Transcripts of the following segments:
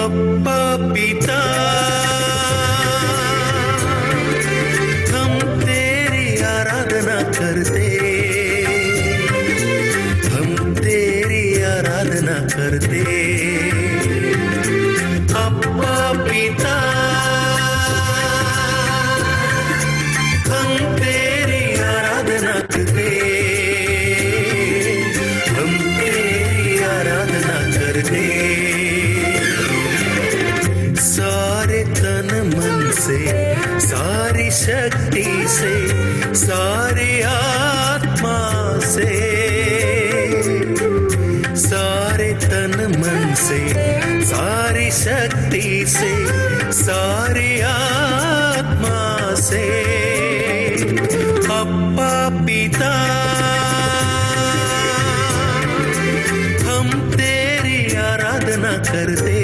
अप्पा पिता हम तेरी आराधना करते, हम तेरी आराधना करते। अप्पा पिता हम तेरी आराधना करते, हम तेरी आराधना करते। सारे तन मन से, सारी शक्ति से, सारी आत्मा से, सारे तन मन से, सारी शक्ति से, सारी आत्मा से अप्पा पिता हम तेरी आराधना करते,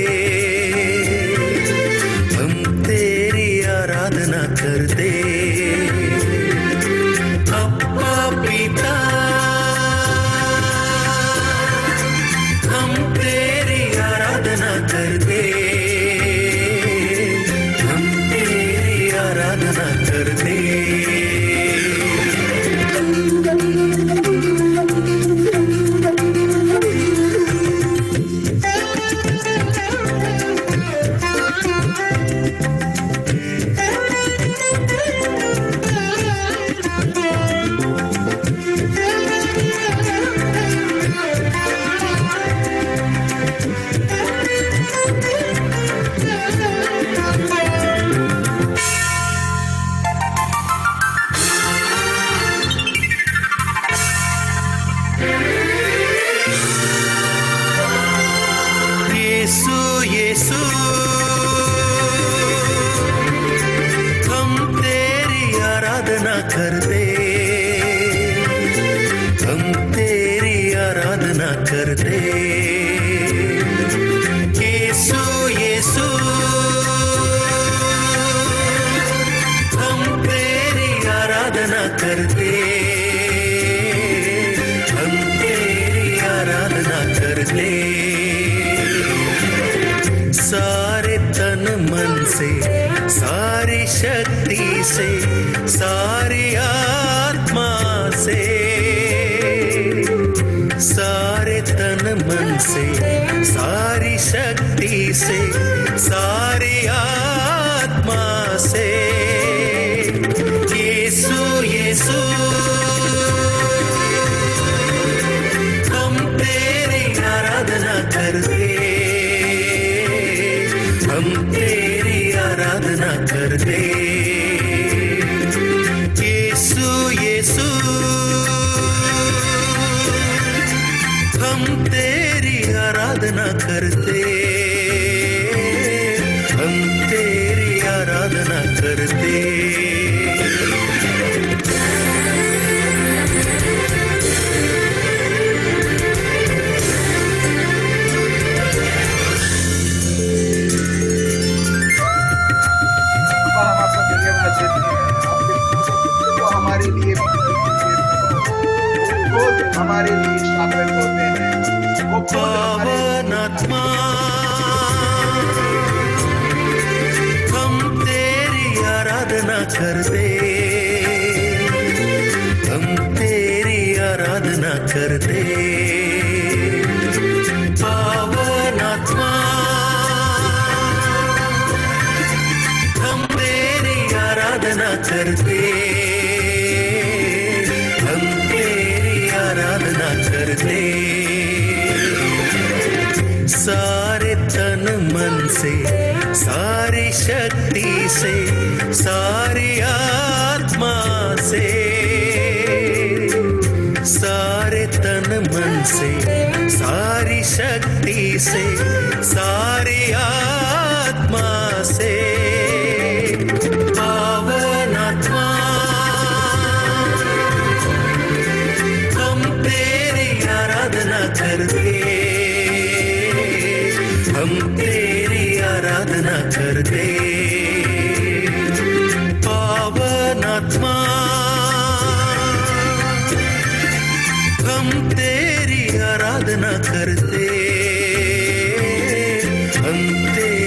हम तेरी आराधना करते। अप्पा पिता हम तेरी आराधना करते, हम तेरी आराधना करते। यीशु यीशु हम तेरी आराधना करते, हम तेरी आराधना करते। यीशु यीशु हम तेरी आराधना करते, हम तेरी आराधना करते। सारे तन मन से, सारी शक्ति से, सारी आत्मा से, सारे तन मन से, सारी शक्ति से, सारी आत्मा से यीशु यीशु हम तेरी आराधना करते, हम तेरी आराधना करते। यीशु यीशु हम तेरी आराधना करते, हम तेरी आराधना करते। हमारे लिए शामिल होते हैं, वो पावन आत्मा हम तेरी आराधना करते, हम तेरी आराधना करते। पावन आत्मा हम तेरी आराधना करते, हम तेरी आराधना करते। सारे तन मन से, सारी शक्ति से, सारी आत्मा से, सारे तन मन से, सारी शक्ति से, सारी आत्मा से पावन आत्मा हम तेरी आराधना करते, हम तेरी आराधना करते। पावन आत्मा हम तेरी आराधना करते, हम तेरी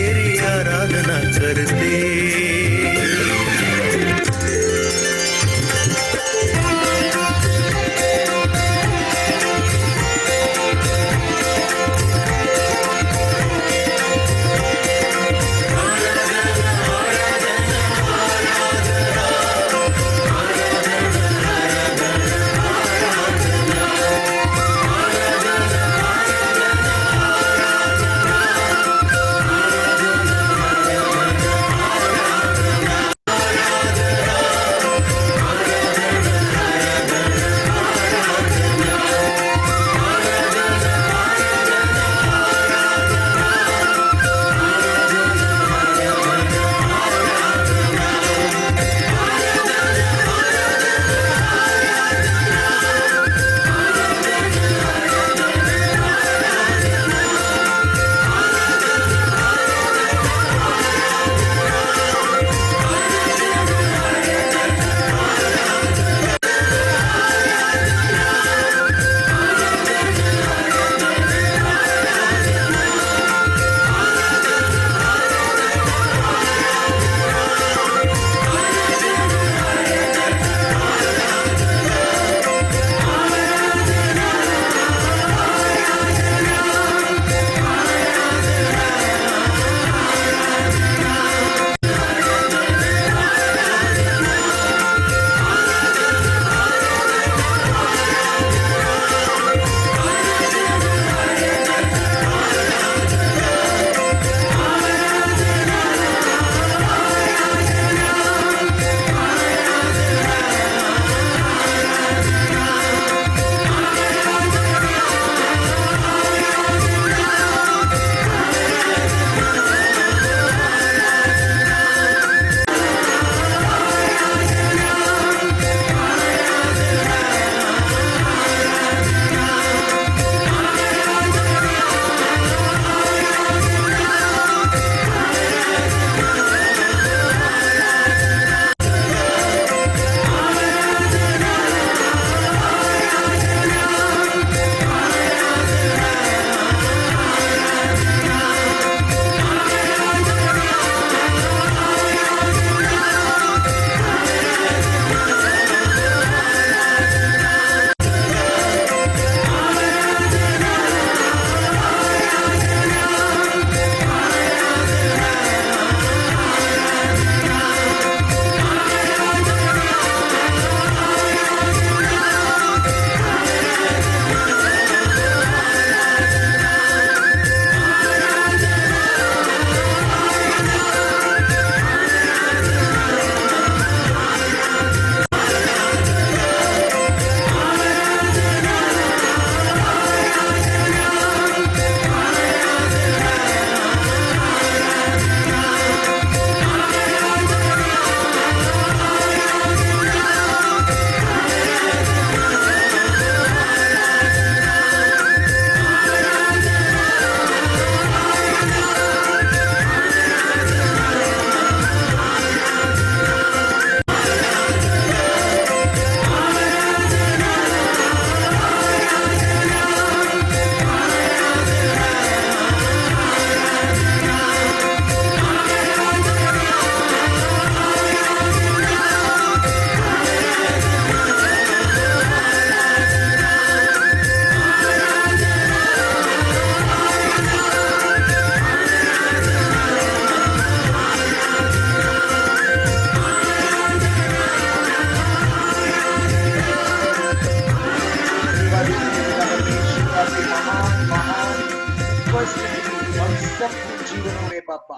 सबके जीवनों में पापा।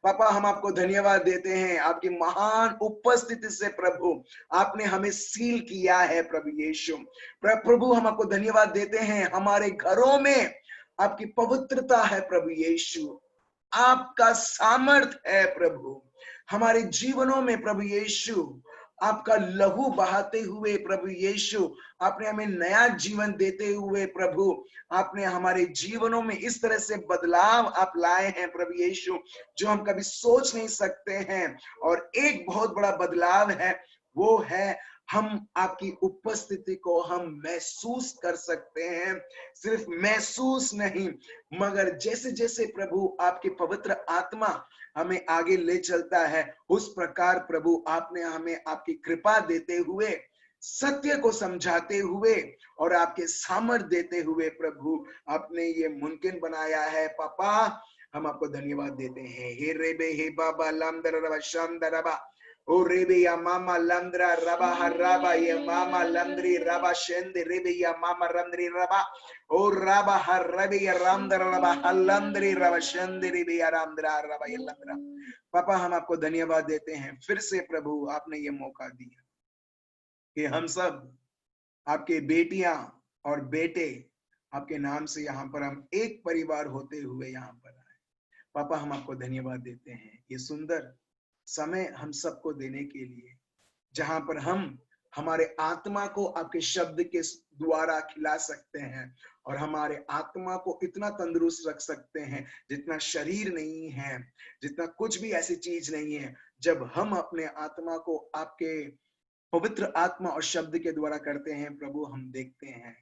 पापा हम आपको धन्यवाद देते हैं आपकी महान उपस्थिति से प्रभु, आपने हमें सील किया है प्रभु यीशु। प्रभु हम आपको धन्यवाद देते हैं हमारे घरों में आपकी पवित्रता है प्रभु यीशु, आपका सामर्थ है प्रभु हमारे जीवनों में प्रभु यीशु, आपका लहू बहाते हुए प्रभु यीशु, आपने हमें नया जीवन देते हुए प्रभु, आपने हमारे जीवनों में इस तरह से बदलाव आप लाए हैं प्रभु यीशु जो हम कभी सोच नहीं सकते हैं। और एक बहुत बड़ा बदलाव है, वो है हम आपकी उपस्थिति को हम महसूस कर सकते हैं। सिर्फ महसूस नहीं, मगर जैसे जैसे प्रभु आपकी पवित्र आत्मा हमें आगे ले चलता है, उस प्रकार प्रभु आपने हमें आपकी कृपा देते हुए, सत्य को समझाते हुए और आपके सामर्थ्य देते हुए प्रभु आपने ये मुमकिन बनाया है। पापा हम आपको धन्यवाद देते हैं। हे रेबे हे बाबा लमदर रबा शांदर रबा ओ रेबे या मामा लंद्रा रबा हराबा ये मामा लंद्री रबा शेंदे रेबे या मामा रंद्री रबा ओ रबा हर रबे या रामदर रबा हलंद्री रबा शेंदे रेबे या रामदरा रबा ये लंद्रा। पापा हम आपको धन्यवाद देते हैं फिर से प्रभु, आपने ये मौका दिया कि हम सब आपके बेटियां और बेटे आपके नाम से यहाँ पर हम एक परिवार होते हुए यहाँ पर आए। पापा हम आपको धन्यवाद देते हैं ये सुंदर समय हम सबको देने के लिए, जहां पर हम हमारे आत्मा को आपके शब्द के द्वारा खिला सकते हैं और हमारे आत्मा को इतना तंदुरुस्त रख सकते हैं जितना शरीर नहीं है, जितना कुछ भी ऐसी चीज नहीं है। जब हम अपने आत्मा को आपके पवित्र आत्मा और शब्द के द्वारा करते हैं प्रभु, हम देखते हैं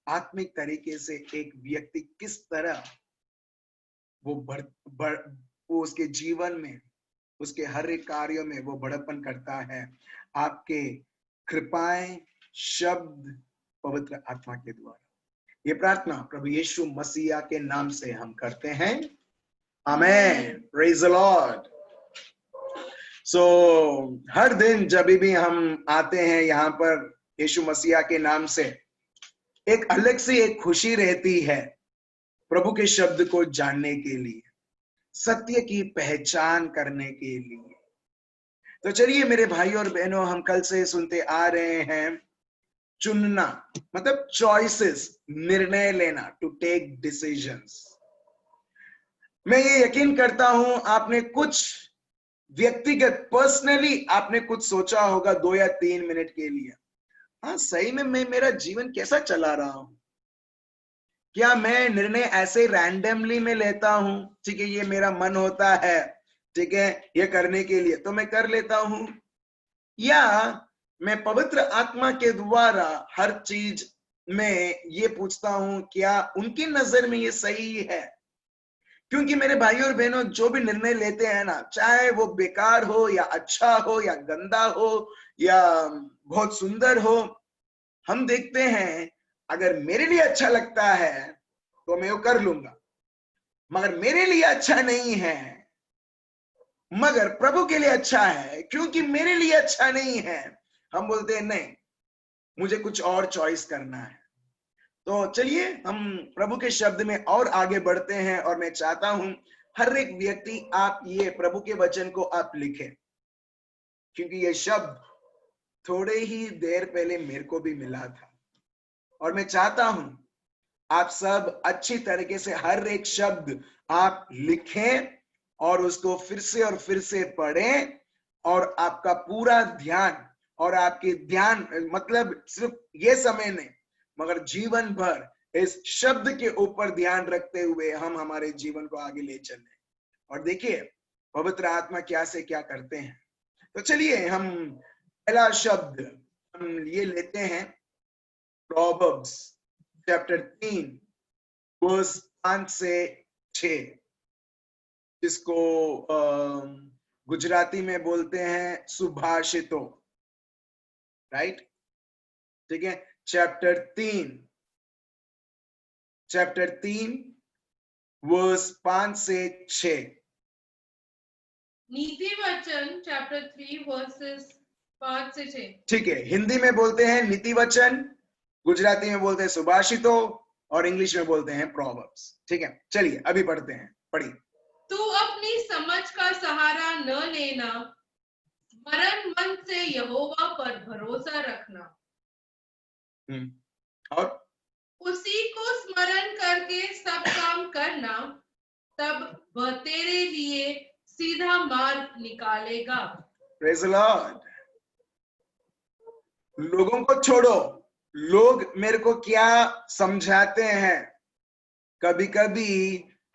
आत्मिक तरीके से एक व्यक्ति किस तरह वो उसके जीवन में, उसके हर एक कार्यों में वो बड़प्पन करता है। आपके कृपाएं, शब्द, पवित्र आत्मा के द्वारा। ये प्रार्थना प्रभु यीशु मसीहा के नाम से हम करते हैं, amen. Praise the lord. So हर दिन जब भी हम आते हैं यहाँ पर यीशु मसीहा के नाम से, एक अलग सी एक खुशी रहती है प्रभु के शब्द को जानने के लिए, सत्य की पहचान करने के लिए। तो चलिए मेरे भाई और बहनों, हम कल से सुनते आ रहे हैं चुनना, मतलब चॉइसेस, निर्णय लेना, टू टेक डिसीजंस। मैं ये यकीन करता हूं आपने कुछ व्यक्तिगत पर्सनली आपने कुछ सोचा होगा 2 या 3 मिनट के लिए, हाँ सही में मैं मेरा जीवन कैसा चला रहा हूं, क्या मैं निर्णय ऐसे रैंडमली में लेता हूं, ठीक है ये मेरा मन होता है, ठीक है ये करने के लिए तो मैं कर लेता हूं, या मैं पवित्र आत्मा के द्वारा हर चीज में ये पूछता हूं क्या उनकी नजर में ये सही है। क्योंकि मेरे भाई और बहनों, जो भी निर्णय लेते हैं ना, चाहे वो बेकार हो या अच्छा हो या गंदा हो या बहुत सुंदर हो, हम देखते हैं अगर मेरे लिए अच्छा लगता है तो मैं वो कर लूंगा, मगर मेरे लिए अच्छा नहीं है, मगर प्रभु के लिए अच्छा है, क्योंकि मेरे लिए अच्छा नहीं है, हम बोलते हैं नहीं मुझे कुछ और चॉइस करना है। तो चलिए हम प्रभु के शब्द में और आगे बढ़ते हैं, और मैं चाहता हूं हर एक व्यक्ति आप ये प्रभु के वचन को आप लिखें, क्योंकि ये शब्द थोड़े ही देर पहले मेरे को भी मिला था, और मैं चाहता हूं आप सब अच्छी तरीके से हर एक शब्द आप लिखें और उसको फिर से पढ़ें, और आपका पूरा ध्यान, और आपके ध्यान मतलब सिर्फ ये समय नहीं मगर जीवन भर इस शब्द के ऊपर ध्यान रखते हुए हम हमारे जीवन को आगे ले चलें। और देखिए पवित्र आत्मा क्या से क्या करते हैं। तो चलिए हम पहला शब्द हम ये लेते हैं, प्रोवर्ब्स चैप्टर 3 वर्स 5 से 6, जिसको गुजराती में बोलते हैं सुभाषितो, राइट, ठीक है। चैप्टर 3 वर्स 5 से 6। नीति वचन चैप्टर 3 वर्सेस 5 से 6, ठीक है। हिंदी में बोलते हैं नीति वचन, गुजराती में बोलते हैं सुभाषितो, और इंग्लिश में बोलते हैं प्रोवर्ब्स, ठीक है। चलिए अभी पढ़ते हैं। पढ़िए। तू अपनी समझ का सहारा न लेना, मरण मन से यहोवा पर भरोसा रखना, और उसी को स्मरण करके सब काम करना, तब वह तेरे लिए सीधा मार्ग निकालेगा। Praise the Lord. लोगों को छोड़ो, लोग मेरे को क्या समझाते हैं, कभी कभी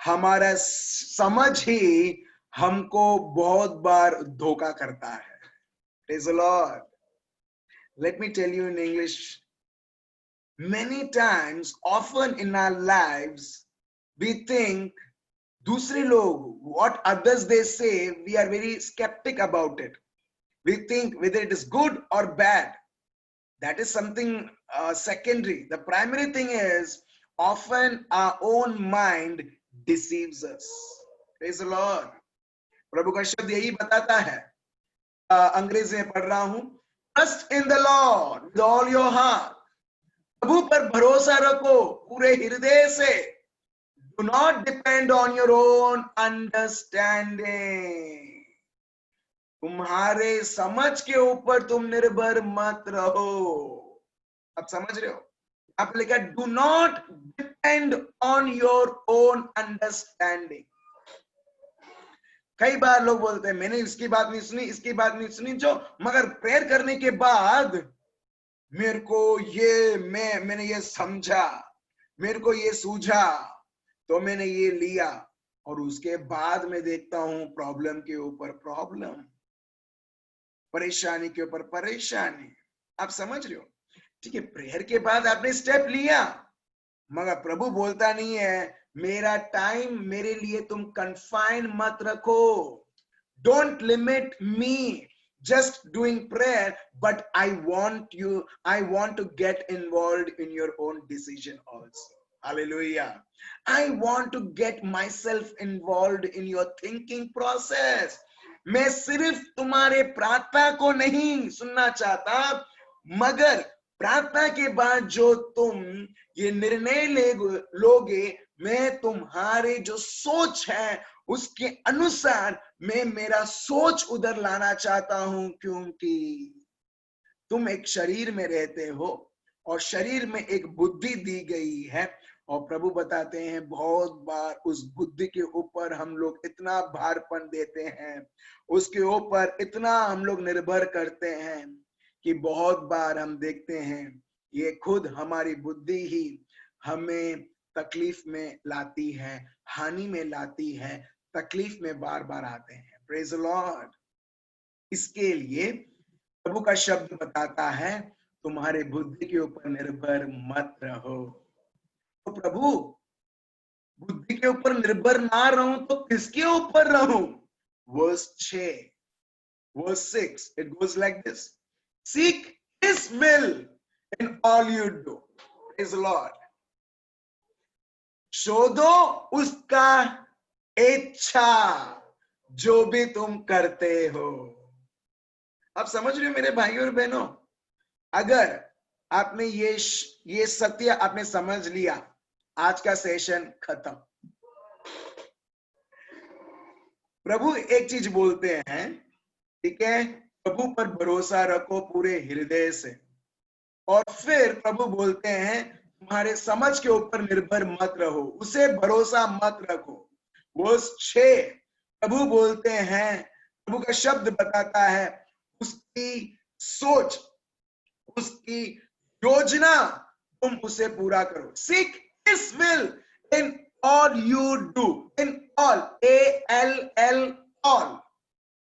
हमारा समझ ही हमको बहुत बार धोखा करता है। Praise the lord. Let me tell you in English, many times, often in our lives, we think दूसरे लोग, what others they say, we are very skeptic about it. We think whether it is good or bad. That is something secondary. The primary thing is often our own mind deceives us. Praise the Lord. प्रभु का शब्द यही बताता है, अंग्रेजी में पढ़ रहा हूं, Trust in the Lord with all your heart. प्रभु पर भरोसा रखो पूरे हृदय से. Do not depend on your own understanding. तुम्हारे समझ के ऊपर तुम निर्भर मत रहो. आप समझ रहे हो? आप लिखा do not depend on your own understanding. कई बार लोग बोलते हैं मैंने इसकी बात नहीं सुनी, इसकी बात नहीं सुनी, जो मगर प्रेयर करने के बाद मेरे को मैंने ये समझा, मेरे को ये सूझा, तो मैंने ये लिया, और उसके बाद मैं देखता हूं प्रॉब्लम के ऊपर प्रॉब्लम, परेशानी के ऊपर परेशानी. आप समझ रहे हो? ठीक है, प्रेयर के बाद आपने स्टेप लिया, मगर प्रभु बोलता नहीं है मेरा टाइम मेरे लिए तुम कन्फाइन मत रखो. Don't limit me just doing prayer, but I want to get involved in your own decision also. Hallelujah. I want to get myself involved in your thinking process. मैं सिर्फ तुम्हारे प्रार्थना को नहीं सुनना चाहता, मगर प्रार्थना के बाद जो तुम ये निर्णय लोगे, मैं तुम्हारे जो सोच है उसके अनुसार मैं मेरा सोच उधर लाना चाहता हूं, क्योंकि तुम एक शरीर में रहते हो और शरीर में एक बुद्धि दी गई है, और प्रभु बताते हैं बहुत बार उस बुद्धि के ऊपर हम लोग इतना भारपन देते हैं, उसके ऊपर इतना हम लोग निर्भर करते हैं कि बहुत बार हम देखते हैं ये खुद हमारी बुद्धि ही हमें तकलीफ में लाती है, हानि में लाती है, तकलीफ में बार बार आते हैं. Praise the Lord. इसके लिए प्रभु का शब्द बताता है तुम्हारे बुद्धि के ऊपर निर्भर मत रहो. तो प्रभु बुद्धि के ऊपर निर्भर ना रहूं तो किसके ऊपर रहूं? Verse 6, verse 6, it goes like this. Seek his will in all you do. Praise the Lord. शोधो उसका इच्छा जो भी तुम करते हो. आप समझ रहे हो मेरे भाइयों और बहनों? अगर आपने ये सत्य आपने समझ लिया, आज का सेशन खत्म. प्रभु एक चीज बोलते हैं, ठीक है, प्रभु पर भरोसा रखो पूरे हृदय से, और फिर प्रभु बोलते हैं तुम्हारे समझ के ऊपर निर्भर मत रहो, उसे भरोसा मत रखो. वर्स 6 प्रभु बोलते हैं, प्रभु का शब्द बताता है उसकी सोच, उसकी योजना तुम उसे पूरा करो. Seek his will in all you do. In all, all, all.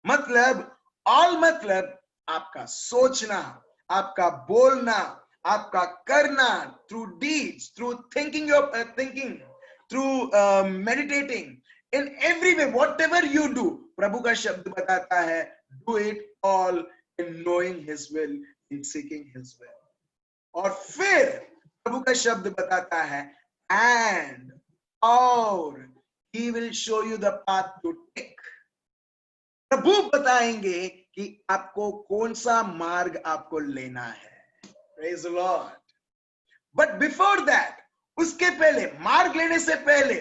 मतलब all मतलब आपका सोचना, आपका बोलना, आपका करना, through deeds, through thinking, through meditating, in every way, whatever you do, प्रभु का शब्द बताता है do it all in knowing his will, in seeking his will. और फिर प्रभु का शब्द बताता है and और he will show you the path to take. प्रभु बताएंगे कि आपको कौन सा मार्ग आपको लेना है. Praise the Lord. But before that, उसके पहले, मार्ग लेने से पहले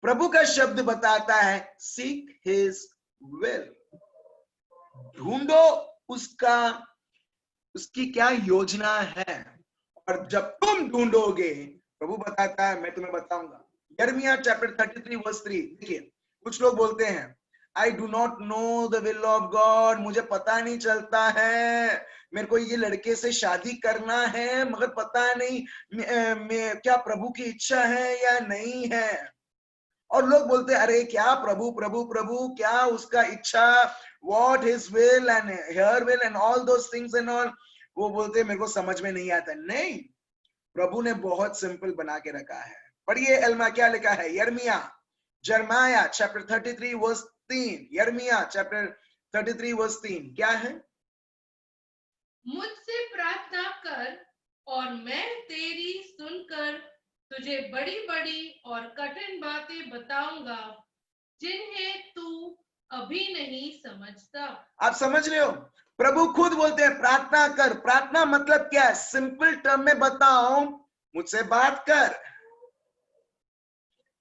प्रभु का शब्द बताता है सीक हिज विल, ढूंढो उसकी क्या योजना है, और जब तुम ढूंढोगे, प्रभु बताता है मैं तुम्हें बताऊंगा। यिर्मयाह चैप्टर 33 वर्स 3 देखिए, कुछ लोग बोलते हैं I do not know the will of God, मुझे पता नहीं चलता है, मेरे को ये लड़के से शादी करना है मगर पता नहीं क्या प्रभु की इच्छा है या नहीं है। और लोग बोलते हैं अरे क्या प्रभु प्रभु प्रभु, क्या उसका इच्छा, what his will and her will and all those things and all. वो बोलते हैं मेरे को समझ में नहीं आता। नहीं, प्रभु ने बहुत सिंपल बना के रखा है। पढ़िए एल्मा क्या लिखा है, यिर्मयाह चैप्टर 33 वर्स 3, यिर्मयाह चैप्टर 33 वर्स 3 क्या है? मुझसे प्रार्थना कर और मैं तेरी सुनकर तुझे बड़ी बड़ी और कठिन बातें बताऊंगा जिन्हें तू अभी नहीं समझता। आप समझ रहे हो, प्रभु खुद बोलते हैं प्रार्थना कर। प्रार्थना मतलब क्या है? सिंपल टर्म में बताओ, मुझसे बात कर,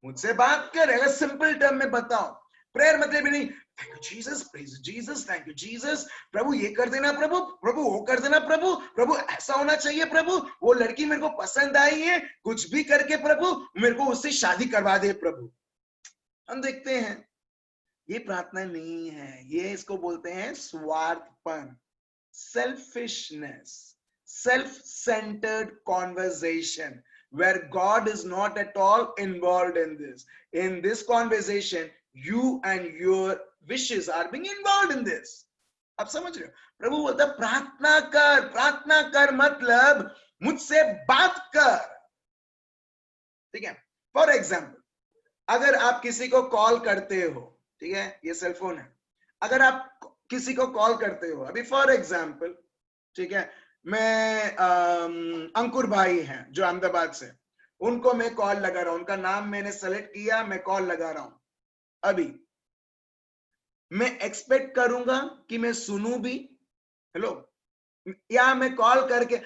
मुझसे बात कर। अगर सिंपल टर्म में बताओ, प्रेयर मतलब भी नहीं thank you Jesus, praise Jesus, thank you Jesus, प्रभु ये कर देना प्रभु, प्रभु वो कर देना प्रभु, प्रभु ऐसा होना चाहिए प्रभु, वो लड़की मेरे को पसंद आई है, कुछ भी करके प्रभु मेरे को उससे शादी करवा दे प्रभु। हम देखते हैं ये प्रार्थना नहीं है, ये इसको बोलते हैं स्वार्थपन, selfishness, self-centered conversation where God is not at all involved in this. In this conversation, you and your wishes are being involved in this. आप समझ रहे हो? प्रभु बोलता प्रार्थना कर। प्रार्थना कर मतलब मुझसे बात कर, ठीक है? फॉर एग्जाम्पल, अगर आप किसी को कॉल करते हो, ठीक है, ये सेलफोन है, अगर आप किसी को कॉल करते हो, अभी फॉर एग्जाम्पल, ठीक है, मैं अंकुर भाई हैं जो अहमदाबाद से, उनको मैं कॉल लगा रहा हूं, उनका नाम मैंने सेलेक्ट किया, मैं कॉल लगा रहा हूं। अभी मैं एक्सपेक्ट करूंगा कि मैं सुनूं भी, हेलो, या मैं कॉल करके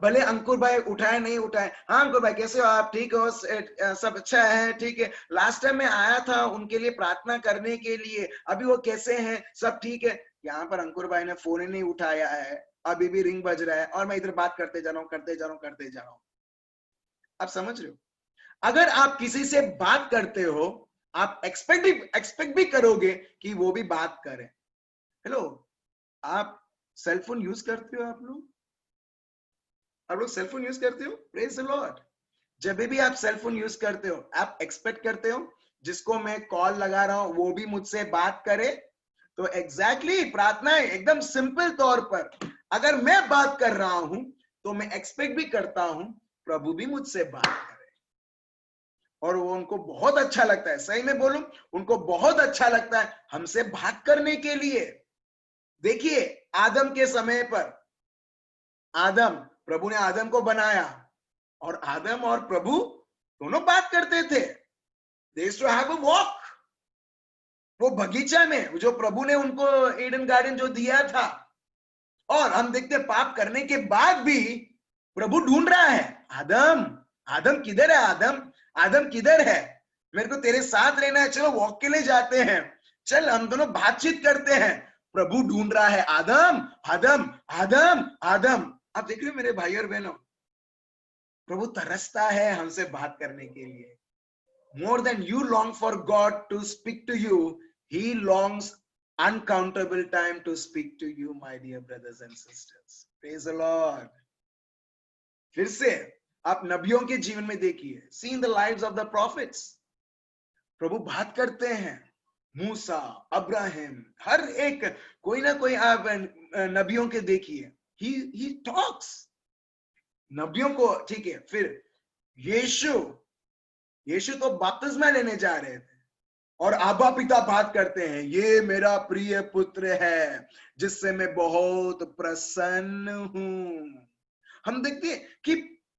भले अंकुर भाई उठाए नहीं उठाए, हाँ अंकुर भाई कैसे हो आप, ठीक हो, सब अच्छा है, ठीक है, लास्ट टाइम मैं आया था उनके लिए प्रार्थना करने के लिए, अभी वो कैसे हैं, सब ठीक है। यहाँ पर अंकुर भाई ने फोन ही नहीं उठाया है, अभी भी रिंग बज रहा है और मैं इधर बात करते जा रहा हूं, करते जा रहा हूं, करते जा रहा हूं। आप समझ रहे हो? अगर आप किसी से बात करते हो, आप एक्सपेक्ट भी करोगे कि वो भी बात करे। हेलो, आप सेलफोन यूज करते हो? आप लोग सेलफोन यूज करते हो? Praise the Lord. जब भी आप सेलफोन यूज करते हो, आप एक्सपेक्ट करते हो जिसको मैं कॉल लगा रहा हूं वो भी मुझसे बात करे? तो एग्जैक्टली प्रार्थना है एकदम सिंपल तौर पर, अगर मैं बात कर रहा हूं तो मैं एक्सपेक्ट भी करता हूं प्रभु भी मुझसे बात करे, और वो उनको बहुत अच्छा लगता है, सही में बोलूं, उनको बहुत अच्छा लगता है हमसे बात करने के लिए। देखिए आदम के समय पर, प्रभु ने आदम को बनाया और आदम और प्रभु दोनों बात करते थे। They used to have a walk. वो बगीचा में जो प्रभु ने उनको ईडन गार्डन जो दिया था, और हम देखते पाप करने के बाद भी प्रभु ढूंढ रहा है, आदम किधर है, आदम किधर है, मेरे को तेरे साथ रहना है, चलो वॉक के लिए जाते हैं, चल हम दोनों बातचीत करते हैं। प्रभु ढूंढ रहा है आदम। आप देख रहे हो मेरे भाई और बहनों, प्रभु तरसता है हमसे बात करने के लिए। More than you long for God to speak to you, He longs uncountable time to speak to you, my dear brothers and sisters. Praise the Lord. फिर से आप नबियों के जीवन में देखिए, see in the lives of the prophets, प्रभु बात करते हैं, मूसा, अब्राहम, हर एक कोई ना कोई आप नबियों के देखिए, he talks, नबियों को, ठीक है। फिर यीशु तो बपतिस्मा लेने जा रहे थे और आबा पिता बात करते हैं, ये मेरा प्रिय पुत्र है जिससे मैं बहुत प्रसन्न हूं। हम देखते हैं कि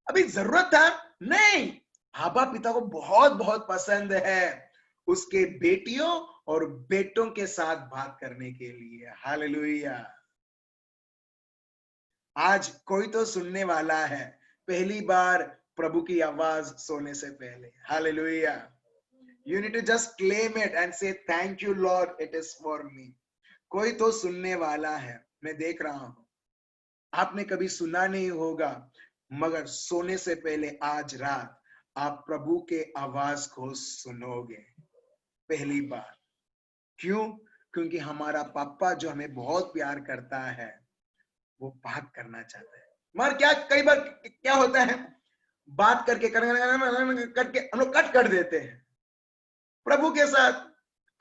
अभी जरूरत था नहीं, आबा पिता को बहुत बहुत पसंद है उसके बेटियों और बेटों के साथ बात करने के लिए। हालेलुया। आज कोई तो सुनने वाला है पहली बार प्रभु की आवाज सोने से पहले। Hallelujah. You need to just claim it and say, thank you, Lord, it is for me. कोई तो सुनने वाला है, मैं देख रहा हूं। आपने कभी सुना नहीं होगा, मगर सोने से पहले आज रात आप प्रभु के आवाज को सुनोगे पहली बार। क्यों? क्योंकि हमारा पापा जो हमें बहुत प्यार करता है, वो बात करना चाहता है। मगर क्या कई बार क्या होता है, बात करके करके हम लोग कट कर देते हैं प्रभु के साथ।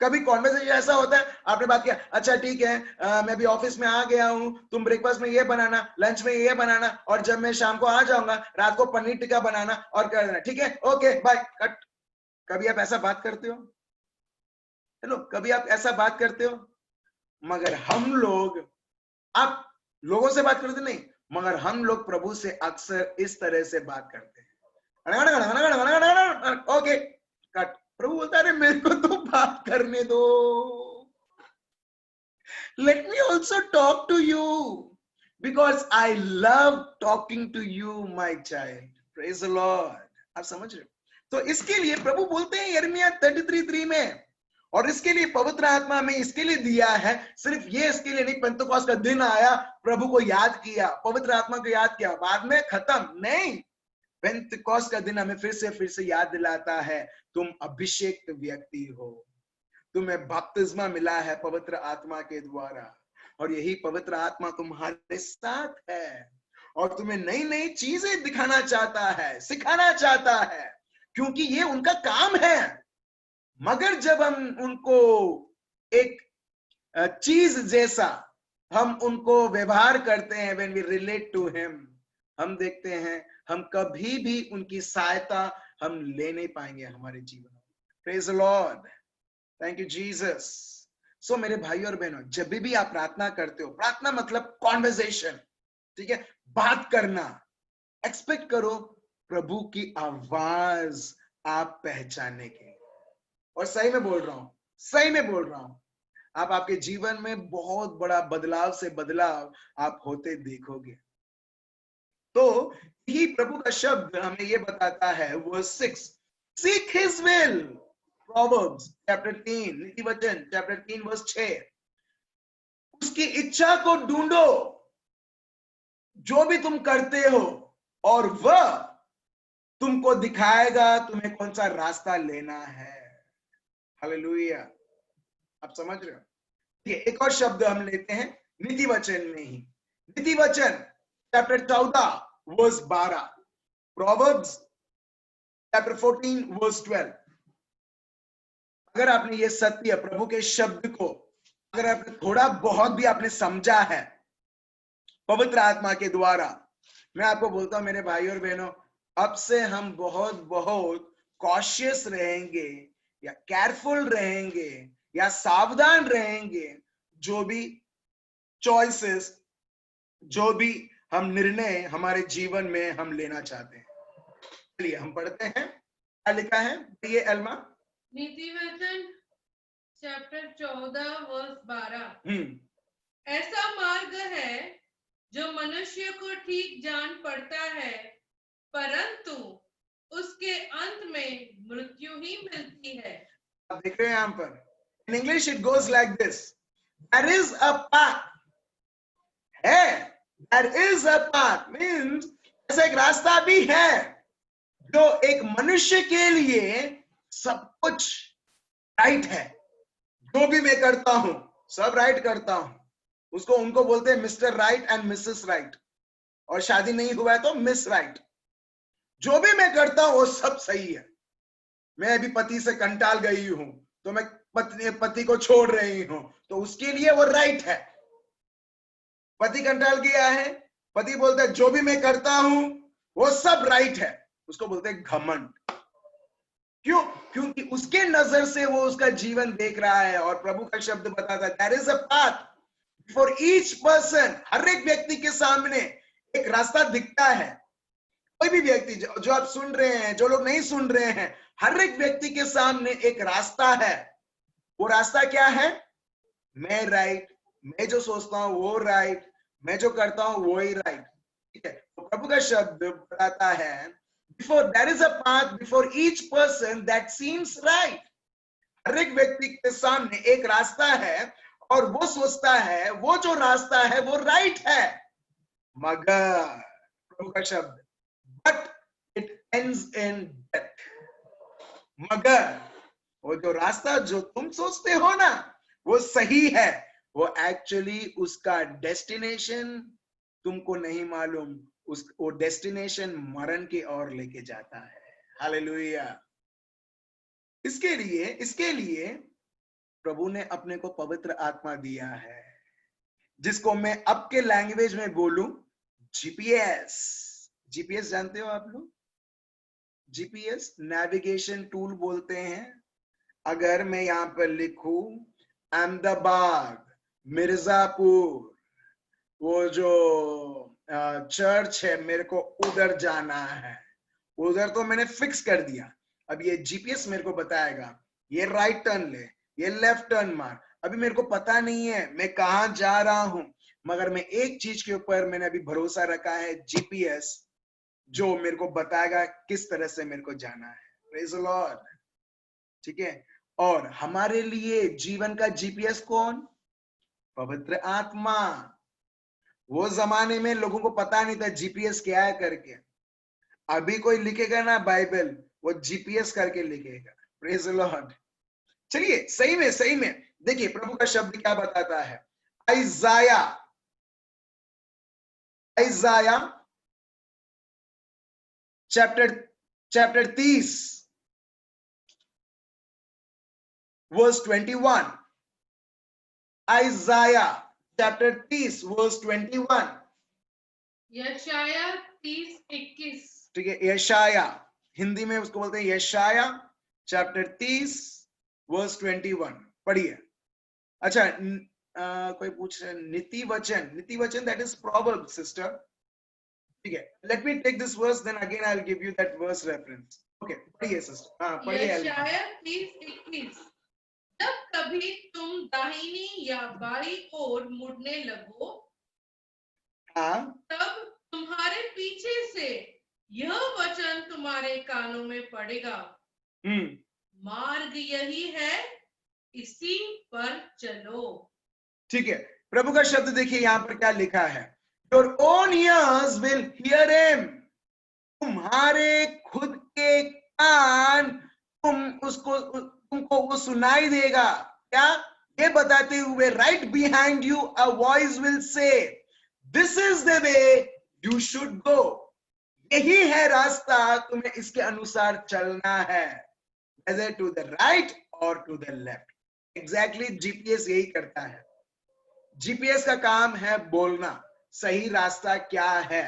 कभी कॉन्वर्सेशन ऐसा होता है, आपने बात किया, अच्छा ठीक है, मैं भी ऑफिस में आ गया हूं, तुम ब्रेकफास्ट में ये बनाना, लंच में ये बनाना, और जब मैं शाम को आ जाऊंगा रात को पनीर टिक्का बनाना और कर देना, ठीक है, ओके बाय, कट। कभी आप ऐसा बात करते हो? हेलो, कभी आप ऐसा बात करते हो? मगर हम लोग, आप लोगों से बात करते नहीं, मगर हम लोग प्रभु से अक्सर इस तरह से बात करते हैं, ओके कट। प्रभु बोलता है, अरे मेरे को तो बात करने दो, let me also talk to you, because I love talking to you my child. Praise the lord. आप समझ रहे हो? तो इसके लिए प्रभु बोलते हैं यिर्मयाह 33:3 में, और इसके लिए पवित्र आत्मा में इसके लिए दिया है, सिर्फ ये इसके लिए नहीं, पेंतुकोस्त का दिन आया, प्रभु को याद किया, पवित्र आत्मा को याद किया, बाद में खत्म नहीं। पेंतुकोस्त का दिन हमें फिर से याद दिलाता है, तुम अभिषेक व्यक्ति हो, तुम्हें बपतिस्मा मिला है पवित्र आत्मा के द्वारा, और यही पवित्र आत्मा तुम्हारे साथ है, और तुम्हें नई नई चीजें दिखाना चाहता है, सिखाना चाहता है, क्योंकि ये उनका काम है। मगर जब हम उनको एक चीज जैसा हम उनको व्यवहार करते हैं, when we relate to him, हम देखते हैं हम कभी भी उनकी सहायता हम ले नहीं पाएंगे हमारे जीवन में। Praise the Lord, thank you Jesus। सो मेरे भाई और बहनों, जब भी आप प्रार्थना करते हो, प्रार्थना मतलब कॉन्वर्सेशन, ठीक है, बात करना, एक्सपेक्ट करो प्रभु की आवाज आप पहचानने के। और सही में बोल रहा हूं, सही में बोल रहा हूं, आप आपके जीवन में बहुत बड़ा बदलाव से बदलाव आप होते देखोगे। तो ही प्रभु का शब्द हमें ये बताता है, verse 6, seek his will, proverbs chapter 3, नीति वचन चैप्टर 3 वर्स 6, उसकी इच्छा को ढूंढो जो भी तुम करते हो, और वह तुमको दिखाएगा तुम्हें कौन सा रास्ता लेना है। हालेलुया। आप समझ रहे हो? ये एक और शब्द हम लेते हैं नीति वचन में ही, नीति वचन chapter 14 verse 12, proverbs chapter 14 verse 12। अगर आपने ये सत्य प्रभु के शब्द को, अगर आपने थोड़ा बहुत भी आपने समझा है पवित्र आत्मा के द्वारा, मैं आपको बोलता हूं मेरे भाई और बहनों, अब से हम बहुत बहुत कॉशियस रहेंगे, या केयरफुल रहेंगे, या सावधान रहेंगे, जो भी चॉइसेस, जो भी हम निर्णय हमारे जीवन में हम लेना चाहते हैं। चलिए हम पढ़ते हैं, क्या लिखा है ये एल्मा? नीति वचन चैप्टर 14 वर्स 12, ऐसा मार्ग है जो मनुष्य को ठीक जान पड़ता है, परंतु उसके अंत में मृत्यु ही मिलती है। आप देख रहे हैं यहां पर, in English it goes like this, there is a path, है, there is a path means ऐसा एक रास्ता भी है जो एक मनुष्य के लिए सब कुछ राइट है। जो भी मैं करता हूं सब राइट करता हूं, उसको उनको बोलते हैं mister right and Mrs right, और शादी नहीं हुआ है तो मिस राइट। जो भी मैं करता हूं वो सब सही है। मैं अभी पति से कंटाल गई हूं तो मैं पति को छोड़ रही हूं, तो उसके लिए वो राइट है। पति कंटाल गया है, पति बोलता है जो भी मैं करता हूं वो सब राइट है, उसको बोलते हैं घमंड। क्यों? क्योंकि उसके नजर से वो उसका जीवन देख रहा है, और प्रभु का शब्द बताता है there is a path for each person. हर एक व्यक्ति के सामने एक रास्ता दिखता है। कोई भी व्यक्ति, जो आप सुन रहे हैं, जो लोग नहीं सुन रहे हैं, हर एक व्यक्ति के सामने एक रास्ता है। वो रास्ता क्या है? मैं राइट, मैं जो सोचता हूं वो राइट, मैं जो करता हूं वो ही राइट। ठीक है, तो प्रभु का शब्द बताता है before there is a path before each person that seems right. हर एक व्यक्ति के सामने एक रास्ता है और वो सोचता है वो जो रास्ता है वो राइट है, मगर प्रभु का शब्द, but it ends in death. मगर वो जो रास्ता जो तुम सोचते हो ना वो सही है, वो एक्चुअली उसका डेस्टिनेशन तुमको नहीं मालूम, वो डेस्टिनेशन मरण की ओर लेके जाता है। हालेलुया। इसके लिए प्रभु ने अपने को पवित्र आत्मा दिया है, जिसको मैं अब के लैंग्वेज में बोलूं जीपीएस। जीपीएस जानते हो आप लोग? जीपीएस नेविगेशन टूल बोलते हैं। अगर मैं यहां पर लिखूं अहमदाबाद, मिर्जापुर, वो जो चर्च है मेरे को उधर जाना है, उधर तो मैंने फिक्स कर दिया। अब ये जीपीएस मेरे को बताएगा ये राइट टर्न ले, ये लेफ्ट टर्न मार। अभी मेरे को पता नहीं है मैं कहां जा रहा हूं, मगर मैं एक चीज के ऊपर मैंने अभी भरोसा रखा है, जीपीएस जो मेरे को बताएगा किस तरह से मेरे को जाना है। Praise the Lord. ठीक है। और हमारे लिए जीवन का जीपीएस कौन? पवित्र आत्मा। वो जमाने में लोगों को पता नहीं था जीपीएस क्या है करके। अभी कोई लिखेगा ना बाइबल, वो जीपीएस करके लिखेगा। Praise the Lord. चलिए सही में देखिए प्रभु का शब्द क्या बताता है। Isaiah chapter 30 verse 21। Isaiah chapter 30 verse 21। यशाया 30:21। ठीक है। यशाया, हिंदी में उसको बोलते हैं यशाया चैप्टर 30 वर्स 21। पढ़िए। अच्छा, कोई पूछ रहे नीति वचन दैट इज प्रॉवर्ब सिस्टर। ठीक है, let me take this verse then again I will give you that verse reference. Okay, पढ़िए सिस्टर। हाँ पढ़िए। यशाया 30:21। जब कभी तुम दाहिनी या बाई ओर मुड़ने लगो, हाँ, तब तुम्हारे पीछे से यह वचन तुम्हारे कानों में पड़ेगा, मार्ग यही है, इसी पर चलो। ठीक है। प्रभु का शब्द देखिए यहाँ पर क्या लिखा है। Your own ears will hear him। तुम्हारे खुद के कान तुमको वो सुनाई देगा। क्या? ये बताते हुए right behind you a voice will say this is the way you should go. यही है रास्ता, तुम्हें इसके अनुसार चलना है, whether to the right or to the left। Exactly GPS यही करता है। जीपीएस का काम है बोलना सही रास्ता क्या है।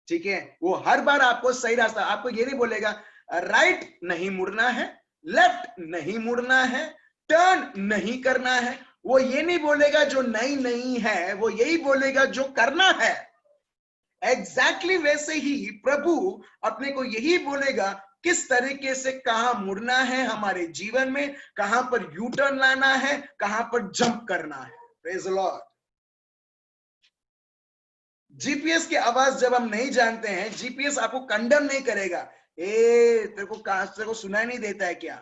ठीक है, वो हर बार आपको सही रास्ता, आपको ये नहीं बोलेगा राइट नहीं मुड़ना है, लेफ्ट नहीं मुड़ना है, टर्न नहीं करना है। वो ये नहीं बोलेगा जो नहीं है, वो यही बोलेगा जो करना है। एग्जैक्टली वैसे ही प्रभु अपने को यही बोलेगा किस तरीके से कहां मुड़ना है हमारे जीवन में, कहां पर यू टर्न लाना है, कहां पर जंप करना है। Praise the Lord. जीपीएस की आवाज जब हम नहीं जानते हैं, जीपीएस आपको कंडम नहीं करेगा। तेरे को सुनाई नहीं देता है क्या?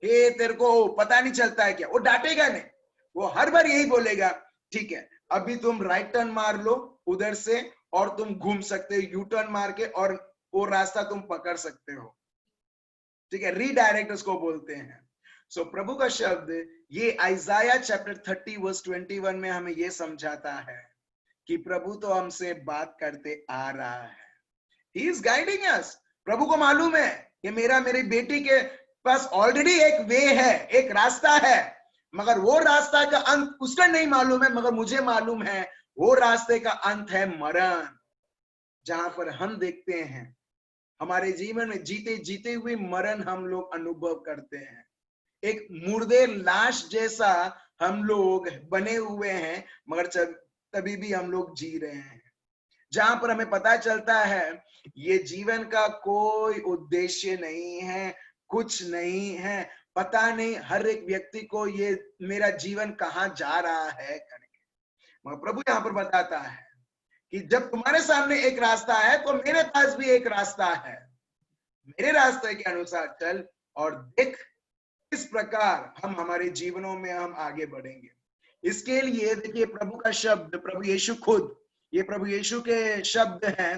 तेरे को पता नहीं चलता है क्या? वो डांटेगा नहीं, वो हर बार यही बोलेगा ठीक है अभी तुम राइट टर्न मार लो उधर से, और तुम घूम सकते हो यू टर्न मार के, और वो रास्ता तुम पकड़ सकते हो। ठीक है, रीडायरेक्ट उसको बोलते हैं। सो प्रभु का शब्द ये आइजाया चैप्टर 30 वर्स 21 में हमें ये समझाता है कि प्रभु तो हमसे बात करते आ रहा है। ही इज गाइडिंग अस। प्रभु को मालूम है कि मेरी बेटी के पास ऑलरेडी एक वे है, एक रास्ता है, मगर वो रास्ता का अंत उसका नहीं मालूम है, मगर मुझे मालूम है वो रास्ते का अंत है मरण। जहां पर हम देखते हैं हमारे जीवन में जीते जीते हुए मरण हम लोग अनुभव करते हैं। एक मुर्दे लाश जैसा हम लोग बने हुए हैं, मगर तभी भी हम लोग जी रहे हैं। जहां पर हमें पता चलता है ये जीवन का कोई उद्देश्य नहीं है, कुछ नहीं है, पता नहीं हर एक व्यक्ति को ये मेरा जीवन कहां जा रहा है करके। मगर प्रभु यहां पर बताता है कि जब तुम्हारे सामने एक रास्ता है तो मेरे पास भी एक रास्ता है। मेरे रास्ते के अनुसार चल और देख किस प्रकार हम हमारे जीवनों में हम आगे बढ़ेंगे। इसके लिए देखिए प्रभु का शब्द, प्रभु यीशु खुद, ये प्रभु यीशु के शब्द हैं।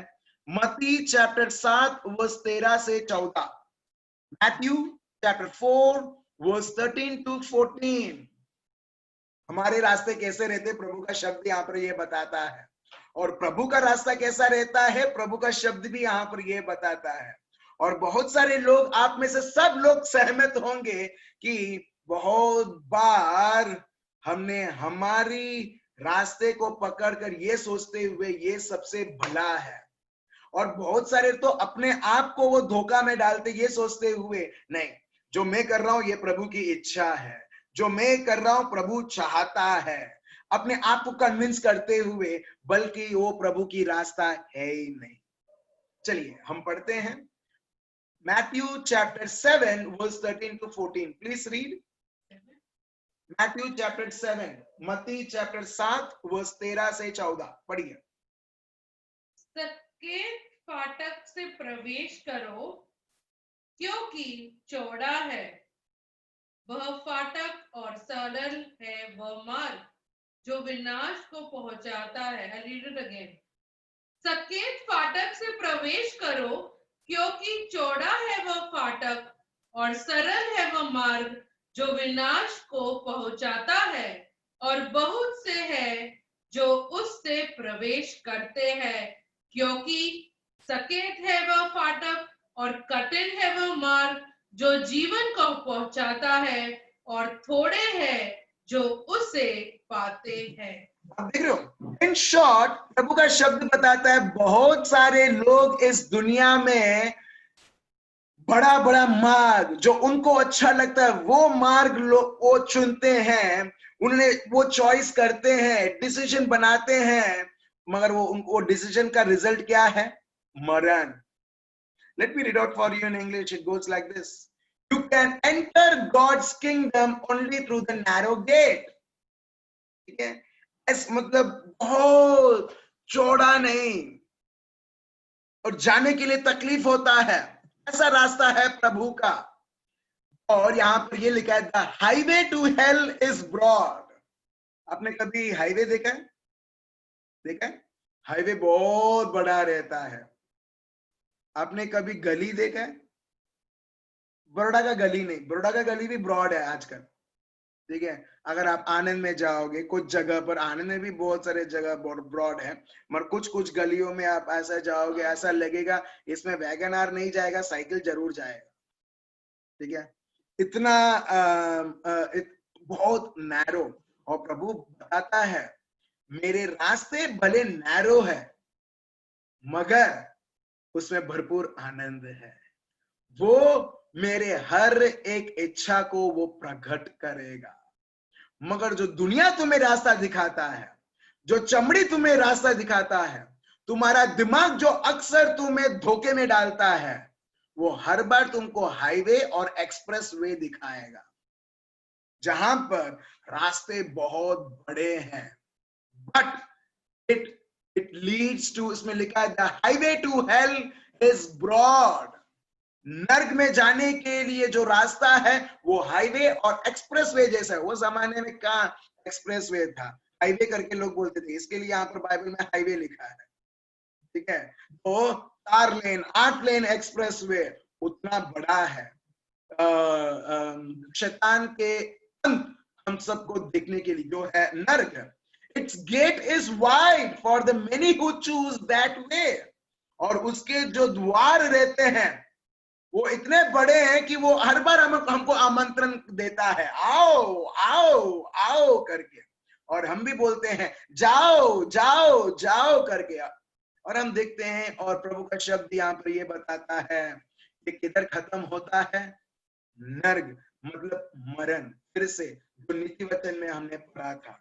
मत्ती चैप्टर 7 वर्स 13 से 14, मैथ्यू चैप्टर 4 वर्स 13 टू 14। हमारे रास्ते कैसे रहते, प्रभु का शब्द यहाँ पर ये बताता है। और प्रभु का रास्ता कैसा रहता है, प्रभु का शब्द भी यहाँ पर ये बताता है। और बहुत सारे लोग, आप में से सब लोग सहमत होंगे कि बहुत बार हमने हमारी रास्ते को पकड़कर ये सोचते हुए ये सबसे भला है, और बहुत सारे तो अपने आप को वो धोखा में डालते ये सोचते हुए, नहीं, जो मैं कर रहा हूं ये प्रभु की इच्छा है, जो मैं कर रहा हूं प्रभु चाहता है, अपने आप को कन्विंस करते हुए, बल्कि वो प्रभु की रास्ता है ही नहीं। चलिए हम पढ़ते हैं Matthew chapter 7 verse 13 to 14, please read. Matthew chapter 7, मत्ती चैप्टर 7 वर्स 13 से 14 पढ़िए। सकेत फाटक से प्रवेश करो, क्योंकि चौड़ा है वह फाटक और सरल है वह मार्ग जो विनाश को पहुंचाता है। I read it again. सकेत फाटक से प्रवेश करो, क्योंकि चौड़ा है वह फाटक और सरल है वह मार्ग जो विनाश को पहुंचाता है, और बहुत से हैं जो उससे प्रवेश करते हैं। क्योंकि सकेत है वह फाटक और कठिन है वह मार्ग जो जीवन को पहुंचाता है, और थोड़े हैं जो उसे पाते हैं। आप देख रहे हो, इन शॉर्ट प्रभु का शब्द बताता है बहुत सारे लोग इस दुनिया में बड़ा बड़ा मार्ग जो उनको अच्छा लगता है वो मार्ग वो चुनते हैं, उन्हें वो चॉइस करते हैं, डिसीजन बनाते हैं, मगर वो डिसीजन का रिजल्ट क्या है? मरण। Let me read out for you in English. It goes like this. You can enter God's kingdom only through the narrow gate. ठीक है, इस मतलब बहुत चौड़ा नहीं और जाने के लिए तकलीफ होता है, ऐसा रास्ता है प्रभु का। और यहाँ पर ये लिखा है the highway to hell is broad. आपने कभी हाईवे देखा है? देखा है? हाईवे बहुत बड़ा रहता है। आपने कभी गली देखा है? बड़ोड़ा का गली नहीं, बड़ोड़ा का गली भी ब्रॉड है आजकल, ठीक है। अगर आप आनंद में जाओगे, कुछ जगह पर, आनंद में भी बहुत सारे जगह ब्रॉड है, मगर कुछ कुछ गलियों में आप ऐसा जाओगे, ऐसा लगेगा इसमें वैगन आर नहीं जाएगा, साइकिल जरूर जाएगा, ठीक है। इतना बहुत नैरो। और प्रभु बताता है मेरे रास्ते भले नैरो है मगर उसमें भरपूर आनंद है, वो मेरे हर एक इच्छा को वो प्रकट करेगा। मगर जो दुनिया तुम्हें रास्ता दिखाता है, जो चमड़ी तुम्हें रास्ता दिखाता है, तुम्हारा दिमाग जो अक्सर तुम्हें धोखे में डालता है, वो हर बार तुमको हाईवे और एक्सप्रेस वे दिखाएगा जहां पर रास्ते बहुत बड़े हैं, बट इट लीड्स टू, इसमें लिखा है the highway to hell is broad. नर्क में जाने के लिए जो रास्ता है वो हाईवे और एक्सप्रेस वे जैसा है। वो जमाने में कहाँ एक्सप्रेस वे था, हाईवे करके लोग बोलते थे, इसके लिए यहाँ पर बाइबल में हाईवे लिखा है, ठीक है। तो 4 लेन 8 लेन एक्सप्रेस वे उतना बड़ा है। शैतान के अंत हम सबको देखने के लिए जो है नर्क, it's get is wide for the many who choose that way. और उसके जो द्वार रहते हैं वो इतने बड़े हैं कि वो हर बार हमको आमंत्रण देता है, आओ आओ आओ करके, और हम भी बोलते हैं जाओ जाओ जाओ करके। और हम देखते हैं, और प्रभु का शब्द यहाँ पर ये बताता है कि किधर खत्म होता है? नर्क, मतलब मरण। फिर से जो नीति वचन में हमने पढ़ा था,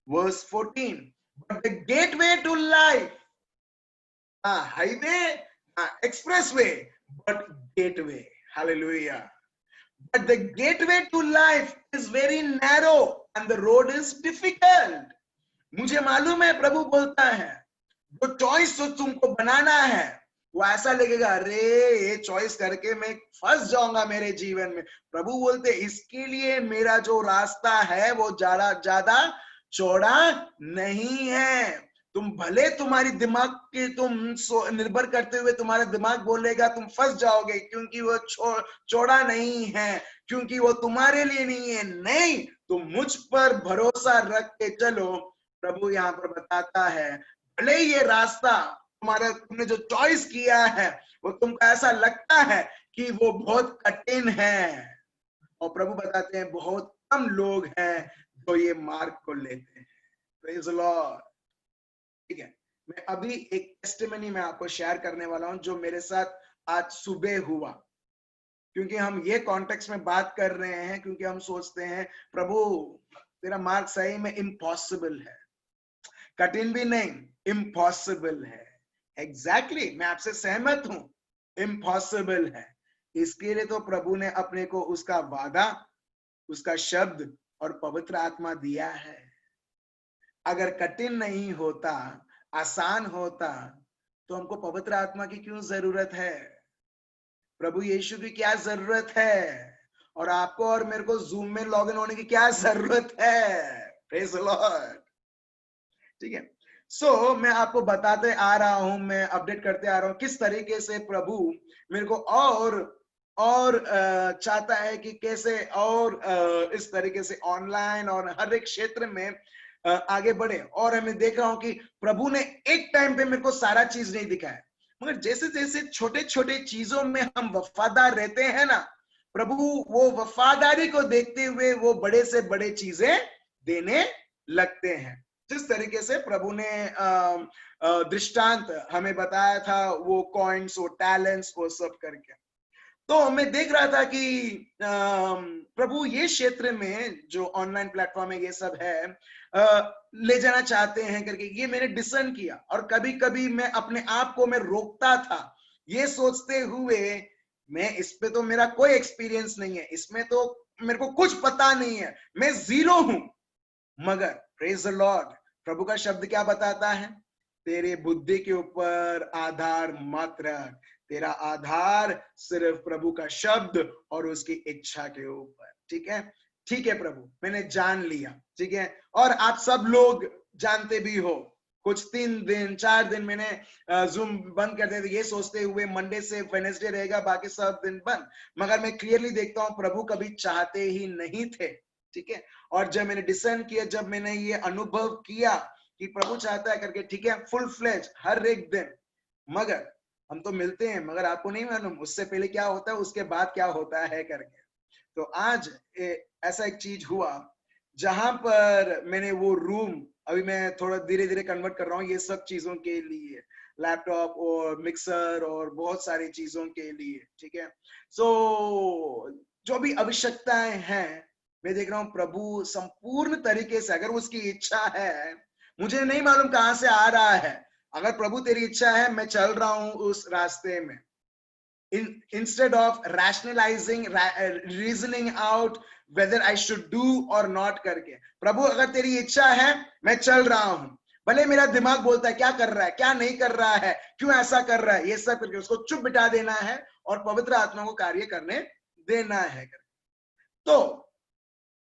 verse 14, but the gateway to life, highway, expressway, but gateway, hallelujah, but the gateway to life is very narrow and the road is difficult. मुझे मालूम है प्रभु बोलता है जो चॉइस जो तुमको बनाना है वो ऐसा लगेगा अरे ये चॉइस करके मैं फंस जाऊंगा मेरे जीवन में। प्रभु बोलते इसके लिए मेरा जो रास्ता है वो ज्यादा चौड़ा नहीं है। तुम भले तुम्हारी दिमाग के तुम निर्भर करते हुए तुम्हारा दिमाग बोलेगा तुम फंस जाओगे, क्योंकि वो चौड़ा नहीं है, क्योंकि वो तुम्हारे लिए नहीं है। नहीं, तुम मुझ पर भरोसा रख के चलो। प्रभु यहाँ पर बताता है भले ये रास्ता तुम्हारा, तुमने जो चॉइस किया है वो तुमको ऐसा लगता है कि वो बहुत कठिन है, और प्रभु बताते हैं बहुत कम लोग हैं जो ये मार्ग को लेते हैं। Praise the Lord. ठीक है, मैं अभी एक टेस्टिमनी में आपको शेयर करने वाला हूं जो मेरे साथ आज सुबह हुआ। क्योंकि हम ये कॉन्टेक्स्ट में बात कर रहे हैं, क्योंकि हम सोचते हैं प्रभु तेरा मार्ग सही में इम्पॉसिबल है, कठिन भी नहीं, इम्पॉसिबल है। एग्जैक्टली मैं आपसे सहमत हूं, इम्पॉसिबल है। इसके लिए तो प्रभु ने अपने को उसका वादा, उसका शब्द और पवित्र आत्मा दिया है। अगर कठिन नहीं होता, आसान होता, तो हमको पवित्र आत्मा की क्यों जरूरत है? प्रभु यीशु की क्या जरूरत है? और आपको और मेरे को जूम में लॉगिन होने की क्या जरूरत है? Praise the Lord. ठीक है, सो मैं आपको बताते आ रहा हूं, मैं अपडेट करते आ रहा हूं किस तरीके से प्रभु मेरे को और चाहता है कि कैसे और इस तरीके से ऑनलाइन और हर एक क्षेत्र में आगे बढ़े। और मैं देख रहा हूं कि प्रभु ने एक टाइम पे मेरे को सारा चीज नहीं दिखाया, मगर जैसे जैसे छोटे छोटे चीजों में हम वफादार रहते हैं ना, प्रभु वो वफादारी को देखते हुए वो बड़े से बड़े चीजें देने लगते हैं। जिस तरीके से प्रभु ने दृष्टांत हमें बताया था, वो कॉइन्स, वो टैलेंट्स, वो सब करके, तो मैं देख रहा था कि प्रभु ये क्षेत्र में जो ऑनलाइन प्लेटफॉर्म है ये सब है ले जाना चाहते हैं करके ये मैंने डिसर्न किया। और कभी कभी मैं अपने आप को मैं रोकता था, ये सोचते हुए मैं इस पे तो मेरा कोई एक्सपीरियंस नहीं है, इसमें तो मेरे को कुछ पता नहीं है, मैं जीरो हूं। मगर प्रेज द लॉर्ड, प्रभु का शब्द क्या बताता है? तेरे बुद्धि के ऊपर आधार मत रख, तेरा आधार सिर्फ प्रभु का शब्द और उसकी इच्छा के ऊपर। ठीक है, ठीक है प्रभु, मैंने जान लिया। ठीक है, और आप सब लोग जानते भी हो, कुछ 3 दिन 4 दिन मैंने जूम बंद कर दिया था, ये सोचते हुए मंडे से वेडनेसडे रहेगा, बाकी सब दिन बंद। मगर मैं क्लियरली देखता हूं प्रभु कभी चाहते ही नहीं थे। ठीक है, और जब मैंने डिसर्न किया, जब मैंने ये अनुभव किया कि प्रभु चाहता है करके, ठीक है, फुल फ्लेज हर एक दिन। मगर हम तो मिलते हैं, मगर आपको नहीं मालूम उससे पहले क्या होता है, उसके बाद क्या होता है करके। तो आज ऐसा एक चीज हुआ जहां पर मैंने वो रूम, अभी मैं थोड़ा धीरे धीरे कन्वर्ट कर रहा हूँ ये सब चीजों के लिए, लैपटॉप और मिक्सर और बहुत सारी चीजों के लिए। ठीक है, सो जो भी आवश्यकताएं हैं, मैं देख रहा हूँ प्रभु संपूर्ण तरीके से, अगर उसकी इच्छा है, मुझे नहीं मालूम कहां से आ रहा है, अगर प्रभु तेरी इच्छा है मैं चल रहा हूं उस रास्ते में। Instead of rationalizing, reasoning out whether I should do or not करके, प्रभु अगर तेरी इच्छा है मैं चल रहा हूं, भले मेरा दिमाग बोलता है क्या कर रहा है, क्या नहीं कर रहा है, क्यों ऐसा कर रहा है, ये सब करके उसको चुप बिठा देना है और पवित्र आत्मा को कार्य करने देना है। तो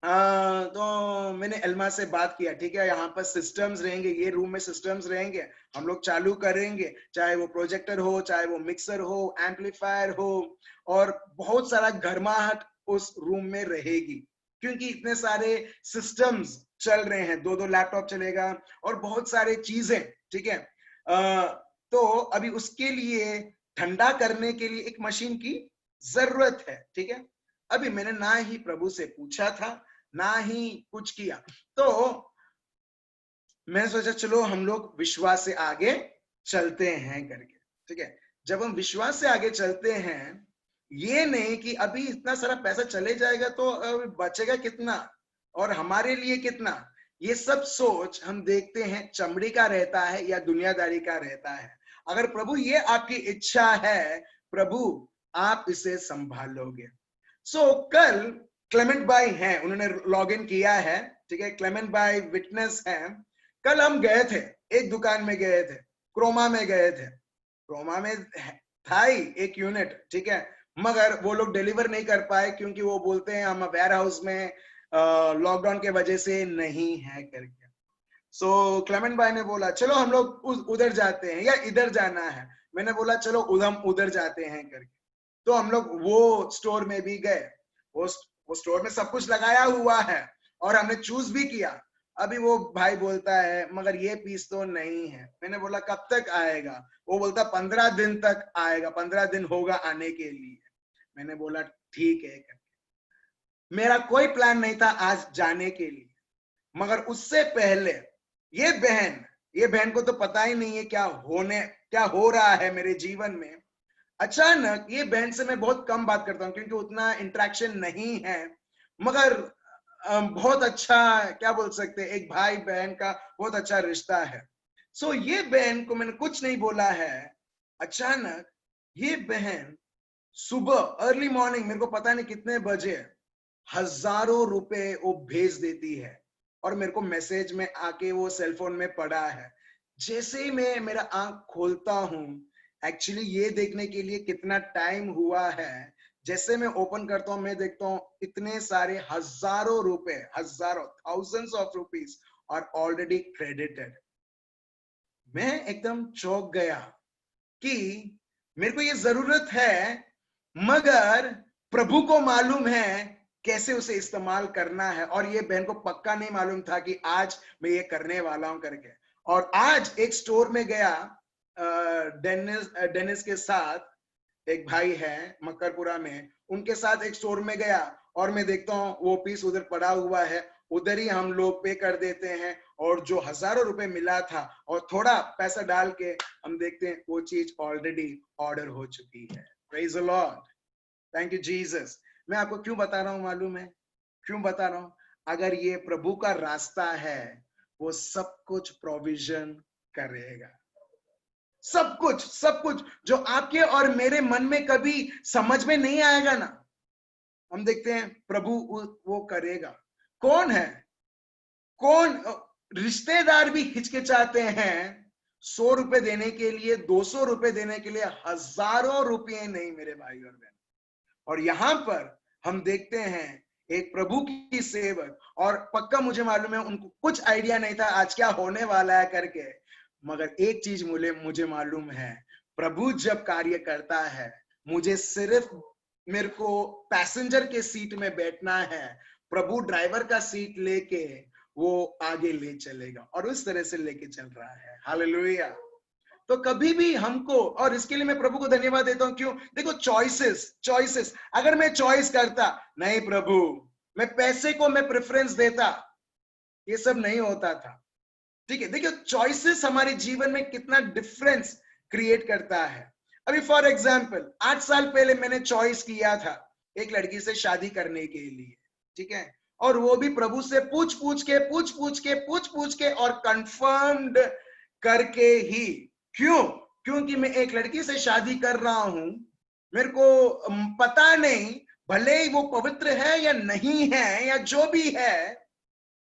मैंने एल्मा से बात किया, ठीक है, यहाँ पर सिस्टम्स रहेंगे, ये रूम में सिस्टम्स रहेंगे, हम लोग चालू करेंगे, चाहे वो प्रोजेक्टर हो, चाहे वो मिक्सर हो, एम्पलीफायर हो, और बहुत सारा गर्माहट उस रूम में रहेगी, क्योंकि इतने सारे सिस्टम्स चल रहे हैं, 2-2 लैपटॉप चलेगा और बहुत सारे चीजें। ठीक है, तो अभी उसके लिए ठंडा करने के लिए एक मशीन की जरूरत है। ठीक है, अभी मैंने ना ही प्रभु से पूछा था, ना ही कुछ किया, तो मैं सोचा चलो हम लोग विश्वास से आगे चलते हैं करके। ठीक है, जब हम विश्वास से आगे चलते हैं, ये नहीं कि अभी इतना सारा पैसा चले जाएगा तो बचेगा कितना और हमारे लिए कितना, ये सब सोच हम देखते हैं चमड़ी का रहता है या दुनियादारी का रहता है। अगर प्रभु ये आपकी इच्छा है, प्रभु आप इसे संभालोगे। कल क्लेमेंट भाई हैं, उन्होंने लॉग इन किया है। ठीक है, क्लेमेंट भाई विटनेस हैं। कल हम गए थे, एक दुकान में गए थे, क्रोमा में गए थे। क्रोमा में था ही एक यूनिट, ठीक है, मगर वो लोग डिलीवर नहीं कर पाए क्योंकि वो बोलते हैं हम वेयर हाउस में लॉकडाउन के वजह से नहीं है करके। सो क्लेमेंट भाई ने बोला चलो हम लोग उधर जाते हैं या इधर जाना है। मैंने बोला चलो उधर जाते हैं करके। तो हम लोग वो स्टोर में भी गए। वो स्टोर में सब कुछ लगाया हुआ है और हमने चूज भी किया। अभी वो भाई बोलता है मगर ये पीस तो नहीं है। मैंने बोला कब तक आएगा? वो बोलता 15 दिन तक आएगा, 15 दिन होगा आने के लिए। मैंने बोला ठीक है। मेरा कोई प्लान नहीं था आज जाने के लिए, मगर उससे पहले ये बहन को तो पता ही नहीं है क्या हो रहा है मेरे जीवन में। अचानक ये बहन से मैं बहुत कम बात करता हूँ क्योंकि उतना इंटरेक्शन नहीं है, मगर बहुत अच्छा, क्या बोल सकते हैं, एक भाई बहन का बहुत अच्छा रिश्ता है। सो ये बहन को मैंने कुछ नहीं बोला है। अचानक ये बहन सुबह अर्ली मॉर्निंग, मेरे को पता नहीं कितने बजे, हजारों रुपए वो भेज देती है और मेरे को मैसेज में आके वो सेलफोन में पड़ा है। जैसे ही मैं मेरा आंख खोलता हूं, एक्चुअली ये देखने के लिए कितना टाइम हुआ है, जैसे मैं ओपन करता हूं मैं देखता हूं इतने सारे हजारों रुपए, हजारों थाउजेंड्स ऑफ रुपीज और ऑलरेडी क्रेडिटेड। मैं एकदम चौंक गया कि मेरे को ये जरूरत है, मगर प्रभु को मालूम है कैसे उसे इस्तेमाल करना है। और ये बहन को पक्का नहीं मालूम था कि आज मैं ये करने वाला हूं करके। और आज एक स्टोर में गया, डेनिस के साथ, एक भाई है मकरपुरा में, उनके साथ एक स्टोर में गया और मैं देखता हूँ वो पीस उधर पड़ा हुआ है। उधर ही हम लोग पे कर देते हैं और जो हजारों रुपए मिला था और थोड़ा पैसा डाल के हम देखते हैं वो चीज ऑलरेडी ऑर्डर हो चुकी है। Praise the Lord, thank you Jesus. मैं आपको क्यों बता रहा हूं मालूम है? क्यों बता रहा हूं? अगर ये प्रभु का रास्ता है, वो सब कुछ प्रोविजन करेगा। सब कुछ जो आपके और मेरे मन में कभी समझ में नहीं आएगा ना, हम देखते हैं प्रभु वो करेगा। कौन है? कौन? रिश्तेदार भी हिचकिचाते हैं 100 रुपए देने के लिए, 200 रुपए देने के लिए, हजारों रुपए नहीं मेरे भाई और बहन। और यहां पर हम देखते हैं एक प्रभु की सेवक, और पक्का मुझे मालूम है उनको कुछ आइडिया नहीं था आज क्या होने वाला है करके, मगर एक चीज मुझे मालूम है, प्रभु जब कार्य करता है, मुझे सिर्फ मेरे को पैसेंजर के सीट में बैठना है, प्रभु ड्राइवर का सीट लेके वो आगे ले चलेगा और उस तरह से लेके चल रहा है। हालेलुया। तो कभी भी हमको, और इसके लिए मैं प्रभु को धन्यवाद देता हूं, क्यों? देखो चॉइसेस, अगर मैं चॉइस करता, नहीं प्रभु मैं पैसे को मैं प्रेफरेंस देता, ये सब नहीं होता था। ठीक है, देखिए चॉइसेस हमारे जीवन में कितना डिफरेंस क्रिएट करता है। अभी फॉर एग्जाम्पल 8 साल पहले मैंने चॉइस किया था एक लड़की से शादी करने के लिए, ठीक है, और वो भी प्रभु से पूछ पूछ के और कंफर्म्ड करके ही। क्यों? क्योंकि मैं एक लड़की से शादी कर रहा हूं, मेरे को पता नहीं भले ही वो पवित्र है या नहीं है या जो भी है,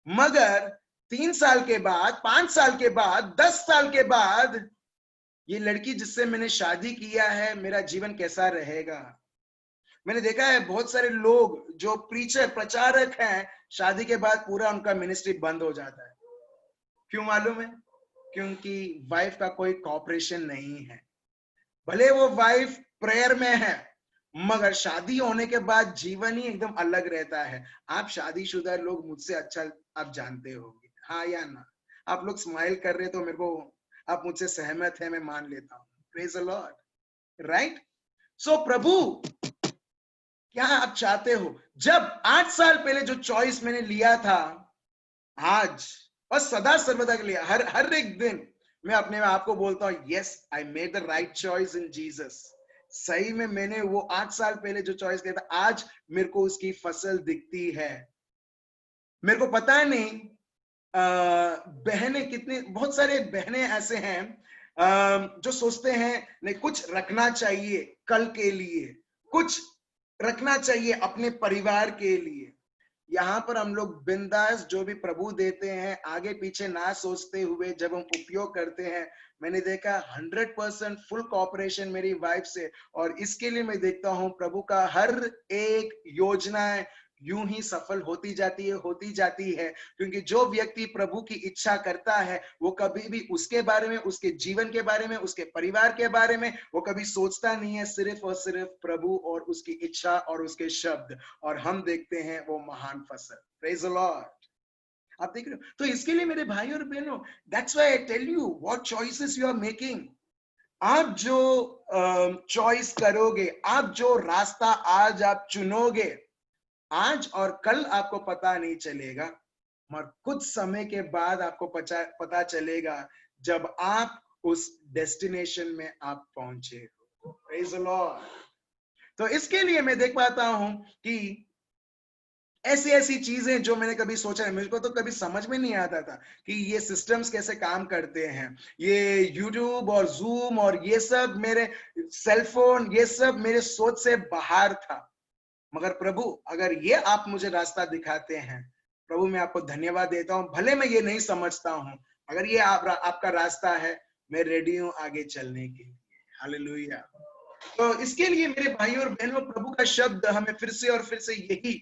मगर 3 साल के बाद, 5 साल के बाद, 10 साल के बाद ये लड़की जिससे मैंने शादी किया है, मेरा जीवन कैसा रहेगा। मैंने देखा है बहुत सारे लोग जो प्रचारक हैं, शादी के बाद पूरा उनका मिनिस्ट्री बंद हो जाता है। क्यों मालूम है? क्योंकि वाइफ का कोई कॉपरेशन नहीं है। भले वो वाइफ प्रेयर में है, मगर शादी होने के बाद जीवन ही एकदम अलग रहता है। आप शादीशुदा लोग मुझसे अच्छा आप जानते होंगे, हाँ या ना? आप लोग स्माइल कर रहे तो मेरे को आप मुझसे सहमत है, मैं मान लेता हूँ। Praise the lord, right? So प्रभु क्या आप चाहते हो? जब 8 साल पहले जो चॉइस मैंने लिया था, आज और सदा सर्वदा के लिए हर एक दिन मैं अपने आप को बोलता हूँ, yes I made the right choice in Jesus. सही में मैंने वो 8 साल पहले जो चॉइस किया था, आज मेरे को उसकी फसल दिखती है। मेरे को पता नहीं बहनें कितनी, बहुत सारे बहनें ऐसे हैं जो सोचते हैं नहीं कुछ रखना चाहिए कल के लिए, कुछ रखना चाहिए अपने परिवार के लिए। यहाँ पर हम लोग बिंदास जो भी प्रभु देते हैं आगे पीछे ना सोचते हुए जब हम उपयोग करते हैं, मैंने देखा 100% फुल कॉपरेशन मेरी वाइफ से, और इसके लिए मैं देखता हूँ प्रभु का हर एक योजना यूं ही सफल होती जाती है, क्योंकि जो व्यक्ति प्रभु की इच्छा करता है वो कभी भी उसके बारे में, उसके जीवन के बारे में, उसके परिवार के बारे में वो कभी सोचता नहीं है, सिर्फ और सिर्फ प्रभु और उसकी इच्छा और उसके शब्द, और हम देखते हैं वो महान फसल। Praise the lord. आप देख रहे हो? तो इसके लिए मेरे भाई और बहनों, that's why I tell you what choices you are making. आप जो चॉइस करोगे, आप जो रास्ता आज आप चुनोगे, आज और कल आपको पता नहीं चलेगा, मगर कुछ समय के बाद आपको पता चलेगा जब आप उस डेस्टिनेशन में आप पहुंचे हो। Praise the Lord. तो इसके लिए मैं देख पाता हूं कि ऐसी ऐसी चीजें जो मैंने कभी सोचा नहीं, मुझको तो कभी समझ में नहीं आता था कि ये सिस्टम्स कैसे काम करते हैं, ये यूट्यूब और जूम और ये सब, मेरे सेलफोन, ये सब मेरे सोच से बाहर था। मगर प्रभु अगर ये आप मुझे रास्ता दिखाते हैं, प्रभु मैं आपको धन्यवाद देता हूं। भले मैं ये नहीं समझता हूं, अगर ये आपका रास्ता है, मैं रेडी हूं आगे चलने के लिए। हालेलुया। तो इसके लिए मेरे भाई और बहनों, प्रभु का शब्द हमें फिर से और फिर से यही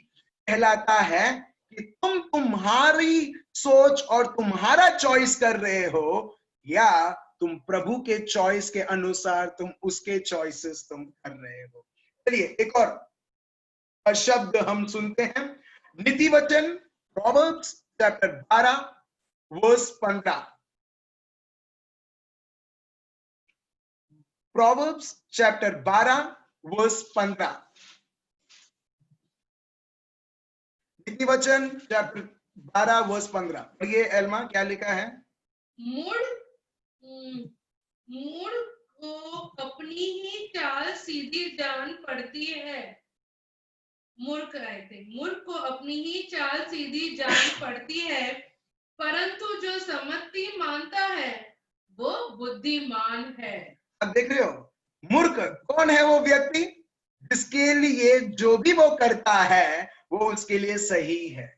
कहलाता है कि तुम्हारी सोच और तुम्हारा चॉइस कर रहे हो, या तुम प्रभु के चॉइस के अनुसार तुम उसके चॉइसेस तुम कर रहे हो। चलिए एक और शब्द हम सुनते हैं, नीति वचन proverbs chapter 12 verse 15। Proverbs chapter 12 verse 15। नीति वचन चैप्टर 12 वर्स 15। पढ़िए एल्मा, क्या लिखा है? मूढ़ को अपनी ही चाल सीधी जान पड़ती है। मूर्ख को अपनी ही चाल सीधी जान पड़ती है, परंतु जो सम्मति मानता है वो बुद्धिमान है। अब देख रहे हो, मूर्ख कौन है? वो व्यक्ति जिसके लिए जो भी वो करता है वो उसके लिए सही है।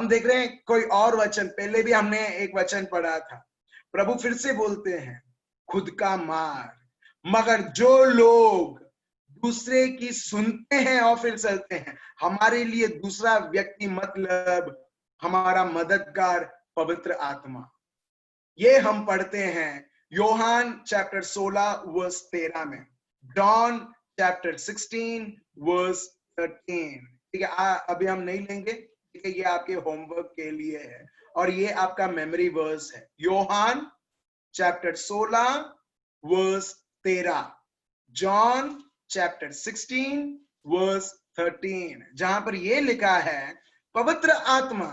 हम देख रहे हैं कोई और वचन, पहले भी हमने एक वचन पढ़ा था, प्रभु फिर से बोलते हैं, खुद का मार। मगर जो लोग दूसरे की सुनते हैं और फिर चलते हैं, हमारे लिए दूसरा व्यक्ति मतलब हमारा मददगार पवित्र आत्मा। ये हम पढ़ते हैं योहान चैप्टर 16 वर्स 13 में, जॉन चैप्टर 16 वर्स 13। ठीक है, अभी हम नहीं लेंगे, ठीक है, ये आपके होमवर्क के लिए है और ये आपका मेमोरी वर्स है। योहान chapter 16 verse 13, John chapter 16 verse 13, जहां पर ये लिखा है, पवित्र आत्मा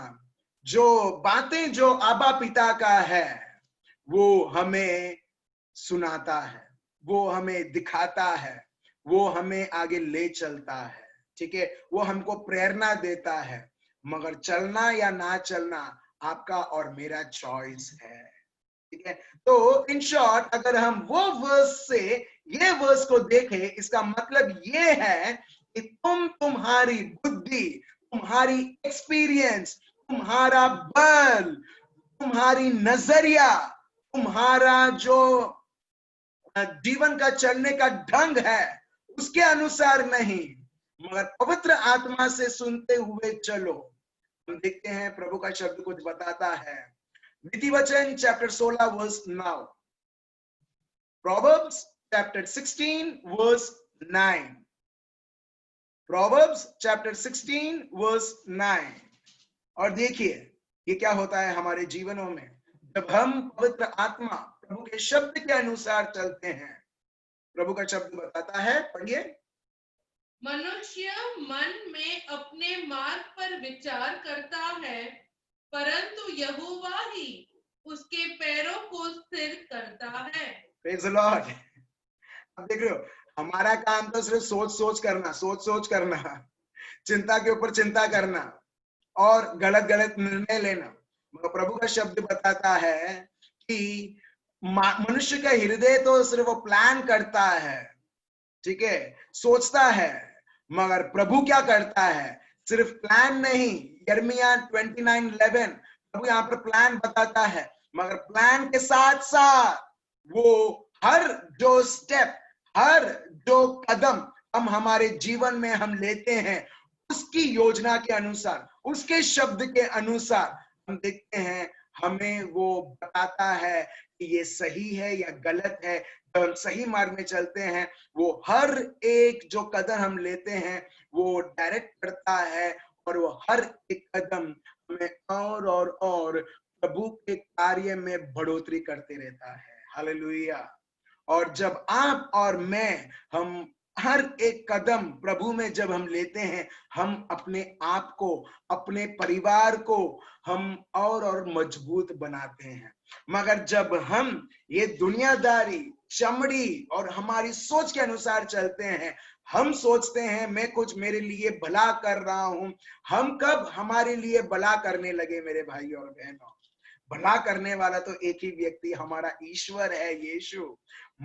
जो बातें जो आबा पिता का है वो हमें सुनाता है, वो हमें दिखाता है, वो हमें आगे ले चलता है। ठीक है, वो हमको प्रेरणा देता है, मगर चलना या ना चलना आपका और मेरा चॉइस है। ठीक है, तो इन शॉर्ट अगर हम वो वर्स से ये वर्स को देखें, इसका मतलब ये है कि तुम्हारी बुद्धि, तुम्हारी एक्सपीरियंस, तुम्हारा बल, तुम्हारी नजरिया, तुम्हारा जो जीवन का चलने का ढंग है उसके अनुसार नहीं, मगर पवित्र आत्मा से सुनते हुए चलो। हम देखते हैं प्रभु का शब्द कुछ बताता है, नीति वचन chapter 16 verse 9, proverbs chapter 16 verse 9, proverbs chapter 16 verse 9। और देखिए ये क्या होता है हमारे जीवनों में जब हम पवित्र आत्मा प्रभु के शब्द के अनुसार चलते हैं। प्रभु का शब्द बताता है, पढ़िए, मनुष्य मन में अपने मार्ग पर विचार करता है, परंतु यहोवा ही उसके पैरों को स्थिर करता है। Praise the Lord. अब देख रहे हो, हमारा काम तो सिर्फ सोच सोच करना, चिंता के ऊपर चिंता करना और गलत गलत निर्णय लेना। प्रभु का शब्द बताता है कि मनुष्य का हृदय तो सिर्फ वो प्लान करता है, ठीक है, सोचता है, मगर प्रभु क्या करता है, सिर्फ प्लान नहीं, यिर्मयाह 29:11 प्रभु यहाँ पर प्लान बताता है, मगर प्लान के साथ साथ वो हर जो स्टेप, हर जो कदम हम हमारे जीवन में हम लेते हैं, उसकी योजना के अनुसार, उसके शब्द के अनुसार हम देखते हैं, हमें वो बताता है कि ये सही है या गलत है। जब हम सही मार्ग में चलते हैं, वो हर एक जो कदम हम लेते हैं वो डायरेक्ट करता है, और वो हर एक कदम हमें और प्रभु के कार्य में बढ़ोतरी करते रहता है। हालेलुया। और जब आप और मैं, हम हर एक कदम प्रभु में जब हम लेते हैं, हम अपने आप को, अपने परिवार को हम और मजबूत बनाते हैं। मगर जब हम ये दुनियादारी, चमड़ी और हमारी सोच के अनुसार चलते हैं, हम सोचते हैं मैं कुछ मेरे लिए भला कर रहा हूं। हम कब हमारे लिए भला करने लगे मेरे भाई और बहनों? भला करने वाला तो एक ही व्यक्ति हमारा ईश्वर है, यीशु।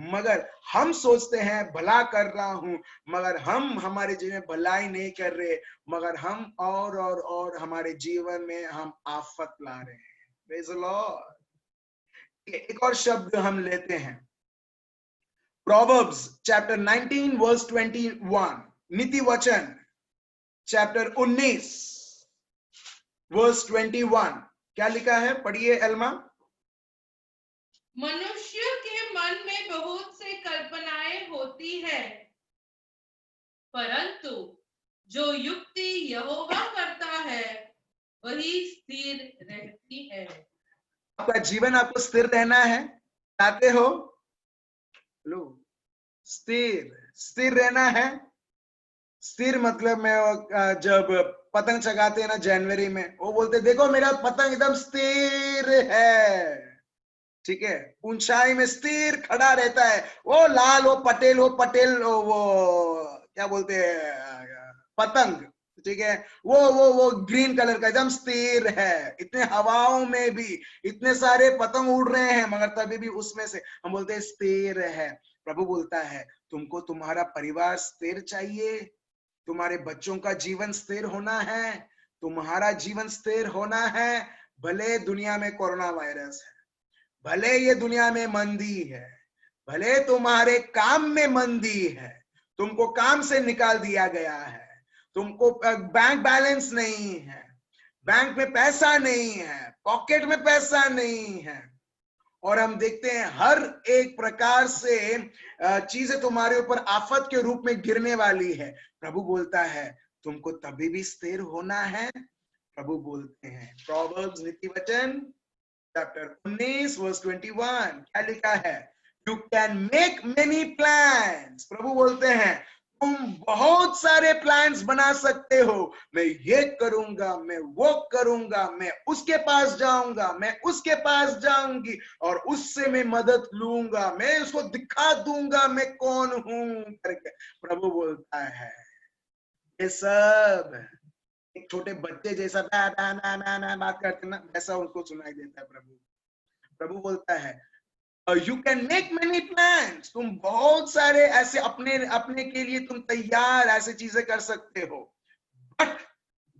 मगर हम सोचते हैं भला कर रहा हूं, मगर हम हमारे जीवन में भलाई नहीं कर रहे, मगर हम और हमारे जीवन में हम आफत ला रहे हैं। Praise the Lord. एक और शब्द हम लेते हैं, प्रोवर्ब्स चैप्टर 19 वर्स 21, नीति वचन चैप्टर 19 वर्स 21, क्या लिखा है? पढ़िए एल्मा। मनुष्य के मन में बहुत से कल्पनाएं होती है, परंतु जो युक्ति यहोवा करता है वही स्थिर रहती है। आपका जीवन, आपको स्थिर रहना है, चाहते हो? लो, स्थिर रहना है। स्थिर मतलब मैं जब पतंग चगाते हैं ना जनवरी में, वो बोलते देखो मेरा पतंग एकदम स्थिर है, ठीक है, ऊंचाई में स्थिर खड़ा रहता है। वो लाल हो पटेल वो क्या बोलते हैं, पतंग, ठीक है, वो ग्रीन कलर का एकदम स्थिर है। इतने हवाओं में भी इतने सारे पतंग उड़ रहे हैं, मगर तभी भी उसमें से हम बोलते हैं स्थिर है। प्रभु बोलता है तुमको तुम्हारा परिवार स्थिर चाहिए, तुम्हारे बच्चों का जीवन स्थिर होना है, तुम्हारा जीवन स्थिर होना है। भले दुनिया में कोरोना वायरस है, भले ये दुनिया में मंदी है, भले तुम्हारे काम में मंदी है, तुमको काम से निकाल दिया गया है, तुमको बैंक बैलेंस नहीं है, बैंक में पैसा नहीं है, पॉकेट में पैसा नहीं है, और हम देखते हैं हर एक प्रकार से चीजें तुम्हारे ऊपर आफत के रूप में गिरने वाली है। प्रभु बोलता है तुमको तभी भी स्थिर होना है। प्रभु बोलते हैं, प्रोवर्ब्स नीति वचन चैप्टर 19 वर्स 21, क्या लिखा है? You can make many plans. प्रभु बोलते हैं तुम बहुत सारे प्लान्स बना सकते हो। मैं ये करूंगा, मैं वो करूंगा, मैं उसके पास जाऊंगा, मैं उसके पास जाऊंगी, और उससे मैं मदद लूंगा, मैं उसको दिखा दूंगा मैं कौन हूं करके। प्रभु बोलता है ये सब एक छोटे बच्चे जैसा बात करते ना, वैसा उनको सुनाई देता है। प्रभु बोलता है you can make many plans. तुम बहुत सारे ऐसे अपने के लिए तुम तैयार ऐसे चीजें कर सकते हो, but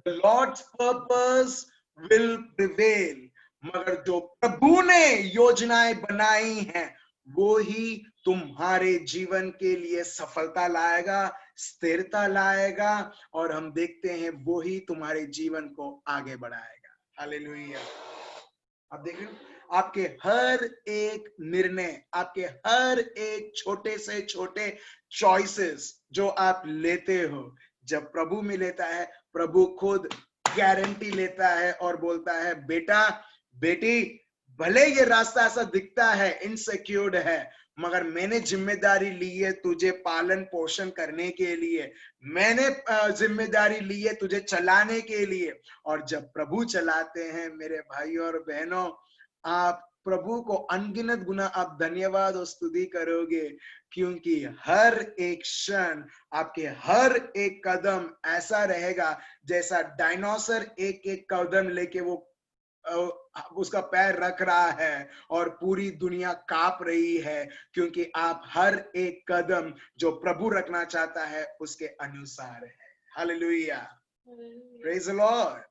the lord's purpose will prevail. मगर जो प्रभु ने योजनाएं बनाई हैं वो ही तुम्हारे जीवन के लिए सफलता लाएगा, स्थिरता लाएगा, और हम देखते हैं वो ही तुम्हारे जीवन को आगे बढ़ाएगा। हालेलुया। आप देख रहे हो, आपके हर एक निर्णय, आपके हर एक छोटे से छोटे चॉइसेस जो आप लेते हो, जब प्रभु में लेता है, प्रभु खुद गारंटी लेता है और बोलता है बेटा बेटी, भले ये रास्ता ऐसा दिखता है, इनसिक्योर्ड है, मगर मैंने जिम्मेदारी ली है तुझे पालन पोषण करने के लिए, मैंने जिम्मेदारी ली है तुझे चलाने के लिए। और जब प्रभु चलाते हैं मेरे भाई और बहनों, आप प्रभु को अनगिनत गुना आप धन्यवाद और स्तुति करोगे, क्योंकि हर एक क्षण, आपके हर एक कदम ऐसा रहेगा जैसा डायनासोर एक एक कदम लेके वो उसका पैर रख रहा है और पूरी दुनिया कांप रही है, क्योंकि आप हर एक कदम जो प्रभु रखना चाहता है उसके अनुसार है। हालेलुया। Praise the Lord.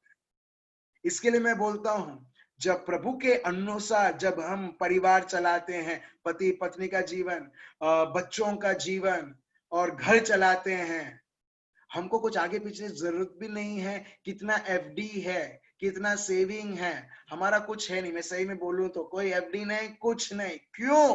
इसके लिए मैं बोलता हूं, जब प्रभु के अनुसार जब हम परिवार चलाते हैं, पति पत्नी का जीवन, बच्चों का जीवन और घर चलाते हैं, हमको कुछ आगे पीछे जरूरत भी नहीं है। कितना एफडी है, कितना सेविंग है, हमारा कुछ है नहीं। मैं सही में बोलूं तो कोई एफडी नहीं, कुछ नहीं। क्यों?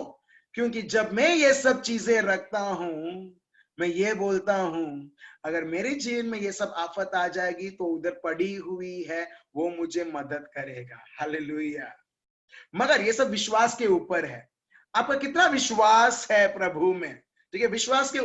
क्योंकि जब मैं ये सब चीजें रखता हूं, मैं ये बोलता हूं, अगर मेरे जीवन में ये सब आफत आ जाएगी तो उधर पड़ी हुई है, वो मुझे मदद करेगा। हालेलुया। मगर ये सब विश्वास के ऊपर है। आपका कितना विश्वास है प्रभु में, ठीक है, विश्वास के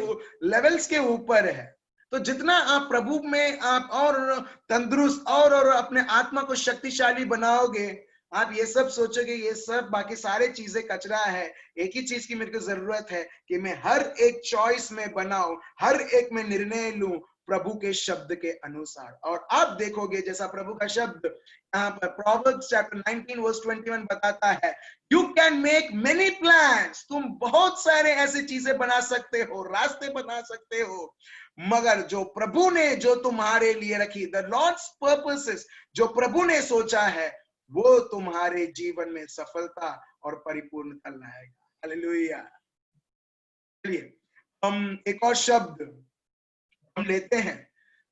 लेवल्स के ऊपर है। तो जितना आप प्रभु में आप और तंदुरुस्त और अपने आत्मा को शक्तिशाली बनाओगे, आप ये सब सोचोगे ये सब बाकी सारे चीजें कचरा है, एक ही चीज की मेरे को जरूरत है कि मैं हर एक चॉइस में बनाऊं, हर एक में निर्णय लूं प्रभु के शब्द के अनुसार। और आप देखोगे जैसा प्रभु का शब्द यहाँ पर प्रोवर्ब्स चैप्टर 19 वर्स 21 बताता है, you can make many plans, तुम बहुत सारे ऐसे चीजें बना सकते हो, रास्ते बना सकते हो, मगर जो प्रभु ने जो तुम्हारे लिए रखी, द लॉर्ड्स पर्पसेस, जो प्रभु ने सोचा है वो तुम्हारे जीवन में सफलता और परिपूर्णता लाएगा। हालेलुया। चलिए हम एक और शब्द हम लेते हैं।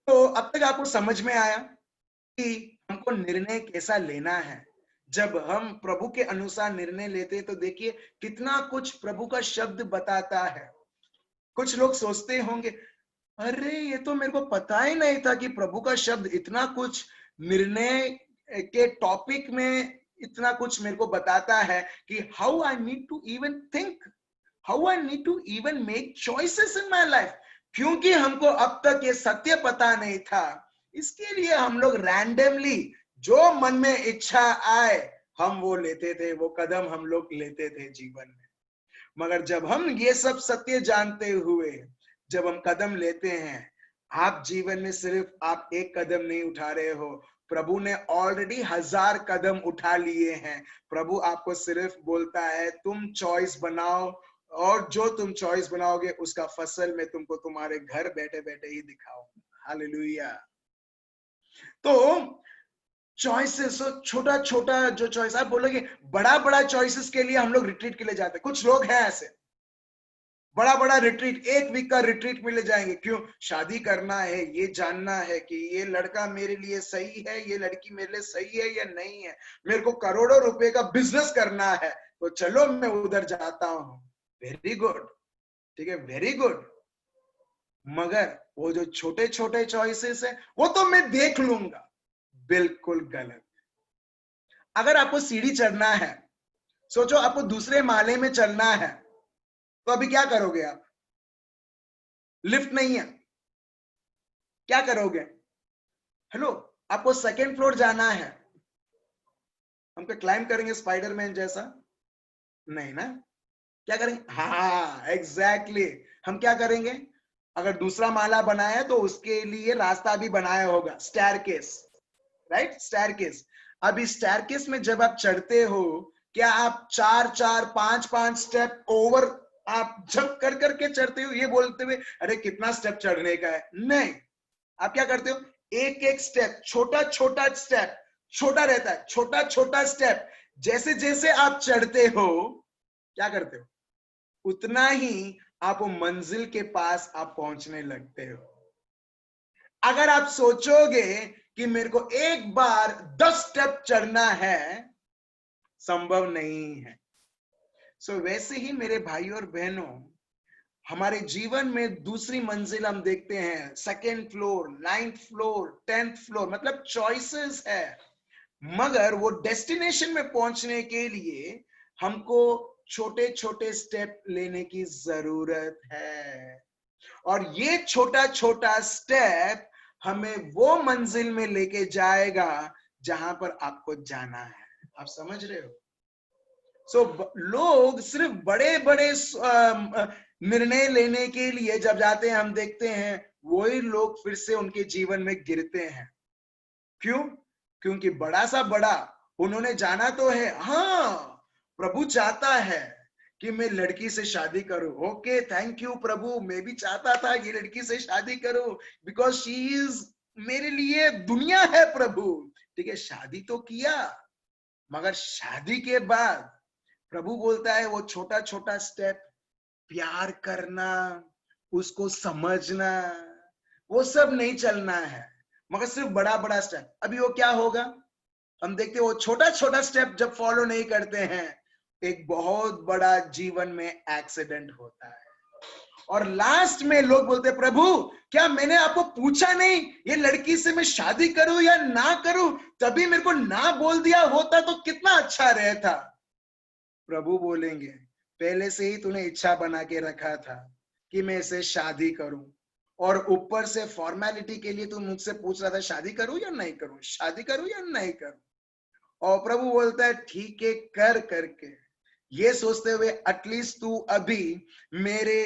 तो अब तक आपको समझ में आया कि हमको निर्णय कैसा लेना है। जब हम प्रभु के अनुसार निर्णय लेते हैं तो देखिए कितना कुछ प्रभु का शब्द बताता है। कुछ लोग सोचते होंगे, अरे ये तो मेरे को पता ही नहीं था कि प्रभु का शब्द इतना कुछ निर्णय के टॉपिक में इतना कुछ मेरे को बताता है कि how I need to even think, how I need to even make choices in my life. क्योंकि हमको अब तक ये सत्य पता नहीं था, इसके लिए हम लोग रैंडमली जो मन में इच्छा आए हम वो लेते थे, वो कदम हम लोग लेते थे जीवन में। मगर जब हम ये सब सत्य जानते हुए जब हम कदम लेते हैं, आप जीवन में सिर्फ आप एक कदम नहीं उठा रहे हो, प्रभु ने ऑलरेडी 1000 कदम उठा लिए हैं। प्रभु आपको सिर्फ बोलता है तुम चॉइस बनाओ, और जो तुम चॉइस बनाओगे उसका फसल मैं तुमको तुम्हारे घर बैठे बैठे ही दिखाऊंगा। हालेलुया। तो चॉइसेस, छोटा छोटा जो चॉइस, आप बोलोगे बड़ा बड़ा चॉइसेस के लिए हम लोग रिट्रीट के लिए जाते हैं। कुछ लोग हैं ऐसे, बड़ा बड़ा रिट्रीट, 1 वीक का रिट्रीट में ले जाएंगे। क्यों? शादी करना है, ये जानना है कि ये लड़का मेरे लिए सही है, ये लड़की मेरे लिए सही है या नहीं है, मेरे को करोड़ों रुपए का बिजनेस करना है, तो चलो मैं उधर जाता हूं। वेरी गुड, ठीक है, वेरी गुड। मगर वो जो छोटे छोटे चॉइसेस है वो तो मैं देख लूंगा, बिल्कुल गलत। अगर आपको सीढ़ी चढ़ना है, सोचो आपको दूसरे माले में चलना है, तो अभी क्या करोगे आप? लिफ्ट नहीं है, क्या करोगे? हेलो, आपको सेकेंड फ्लोर जाना है, हम क्या क्लाइंब करेंगे स्पाइडरमैन जैसा? नहीं ना। क्या करेंगे? हाँ एग्जैक्टली, हम क्या करेंगे? अगर दूसरा माला बनाया है तो उसके लिए रास्ता भी बनाया होगा, स्टेयरकेस, राइट, स्टेयरकेस। अब इस स्टेयरकेस में जब आप चढ़ते हो, क्या आप 4-4, 5-5 स्टेप ओवर आप जंप कर करके चढ़ते हो ये बोलते हुए अरे कितना स्टेप चढ़ने का है? नहीं, आप क्या करते हो? एक एक स्टेप, छोटा छोटा स्टेप, छोटा रहता है, छोटा छोटा स्टेप, जैसे जैसे आप चढ़ते हो क्या करते हो, उतना ही आप वो मंजिल के पास आप पहुंचने लगते हो। अगर आप सोचोगे कि मेरे को एक बार 10 स्टेप चढ़ना है, संभव नहीं है। सो वैसे ही मेरे भाई और बहनों, हमारे जीवन में दूसरी मंजिल हम देखते हैं, 2nd floor, 9th floor, 10th floor, मतलब चॉइसेस है। मगर वो डेस्टिनेशन में पहुंचने के लिए हमको छोटे छोटे स्टेप लेने की जरूरत है, और ये छोटा छोटा स्टेप हमें वो मंजिल में लेके जाएगा जहां पर आपको जाना है। आप समझ रहे हो? लोग सिर्फ बड़े बड़े निर्णय लेने के लिए जब जाते हैं, हम देखते हैं वही लोग फिर से उनके जीवन में गिरते हैं। क्यों? क्योंकि बड़ा सा बड़ा उन्होंने जाना तो है, हाँ प्रभु चाहता है कि मैं लड़की से शादी करूं, ओके थैंक यू प्रभु, मैं भी चाहता था ये लड़की से शादी करूं बिकॉज शी इज मेरे लिए दुनिया है प्रभु। ठीक है, शादी तो किया, मगर शादी के बाद प्रभु बोलता है वो छोटा छोटा स्टेप, प्यार करना, उसको समझना, वो सब नहीं चलना है, मगर सिर्फ बड़ा बड़ा स्टेप। अभी वो क्या होगा, हम देखते हैं वो छोटा छोटा स्टेप जब फॉलो नहीं करते हैं, एक बहुत बड़ा जीवन में एक्सीडेंट होता है। और लास्ट में लोग बोलते हैं, प्रभु क्या मैंने आपको पूछा नहीं ये लड़की से मैं शादी करूं या ना करूं, तभी मेरे को ना बोल दिया होता तो कितना अच्छा रहता। प्रभु बोलेंगे, पहले से ही तूने इच्छा बना के रखा था कि मैं इसे शादी करूं, और ऊपर से फॉर्मेलिटी के लिए तू मुझसे पूछ रहा था शादी करूं या नहीं करूं, शादी करूं या नहीं करूं। और प्रभु बोलता है ठीक है कर करके, ये सोचते हुए एटलीस्ट तू अभी मेरे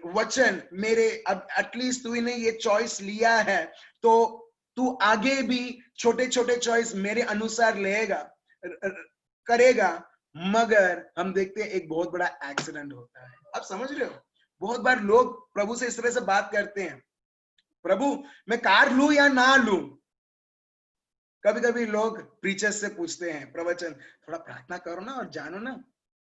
वचन, मेरे एटलीस्ट तूने ये चॉइस लिया है, तो तू आगे भी छोटे छोटे चॉइस मेरे अनुसार लेगा करेगा। मगर हम देखते हैं एक बहुत बड़ा एक्सीडेंट होता है। आप समझ रहे हो, बहुत बार लोग प्रभु से इस तरह से बात करते हैं, प्रभु मैं कार लूं या ना लूं। कभी कभी लोग प्रीचर्स से पूछते हैं, प्रवचन थोड़ा प्रार्थना करो ना और जानो ना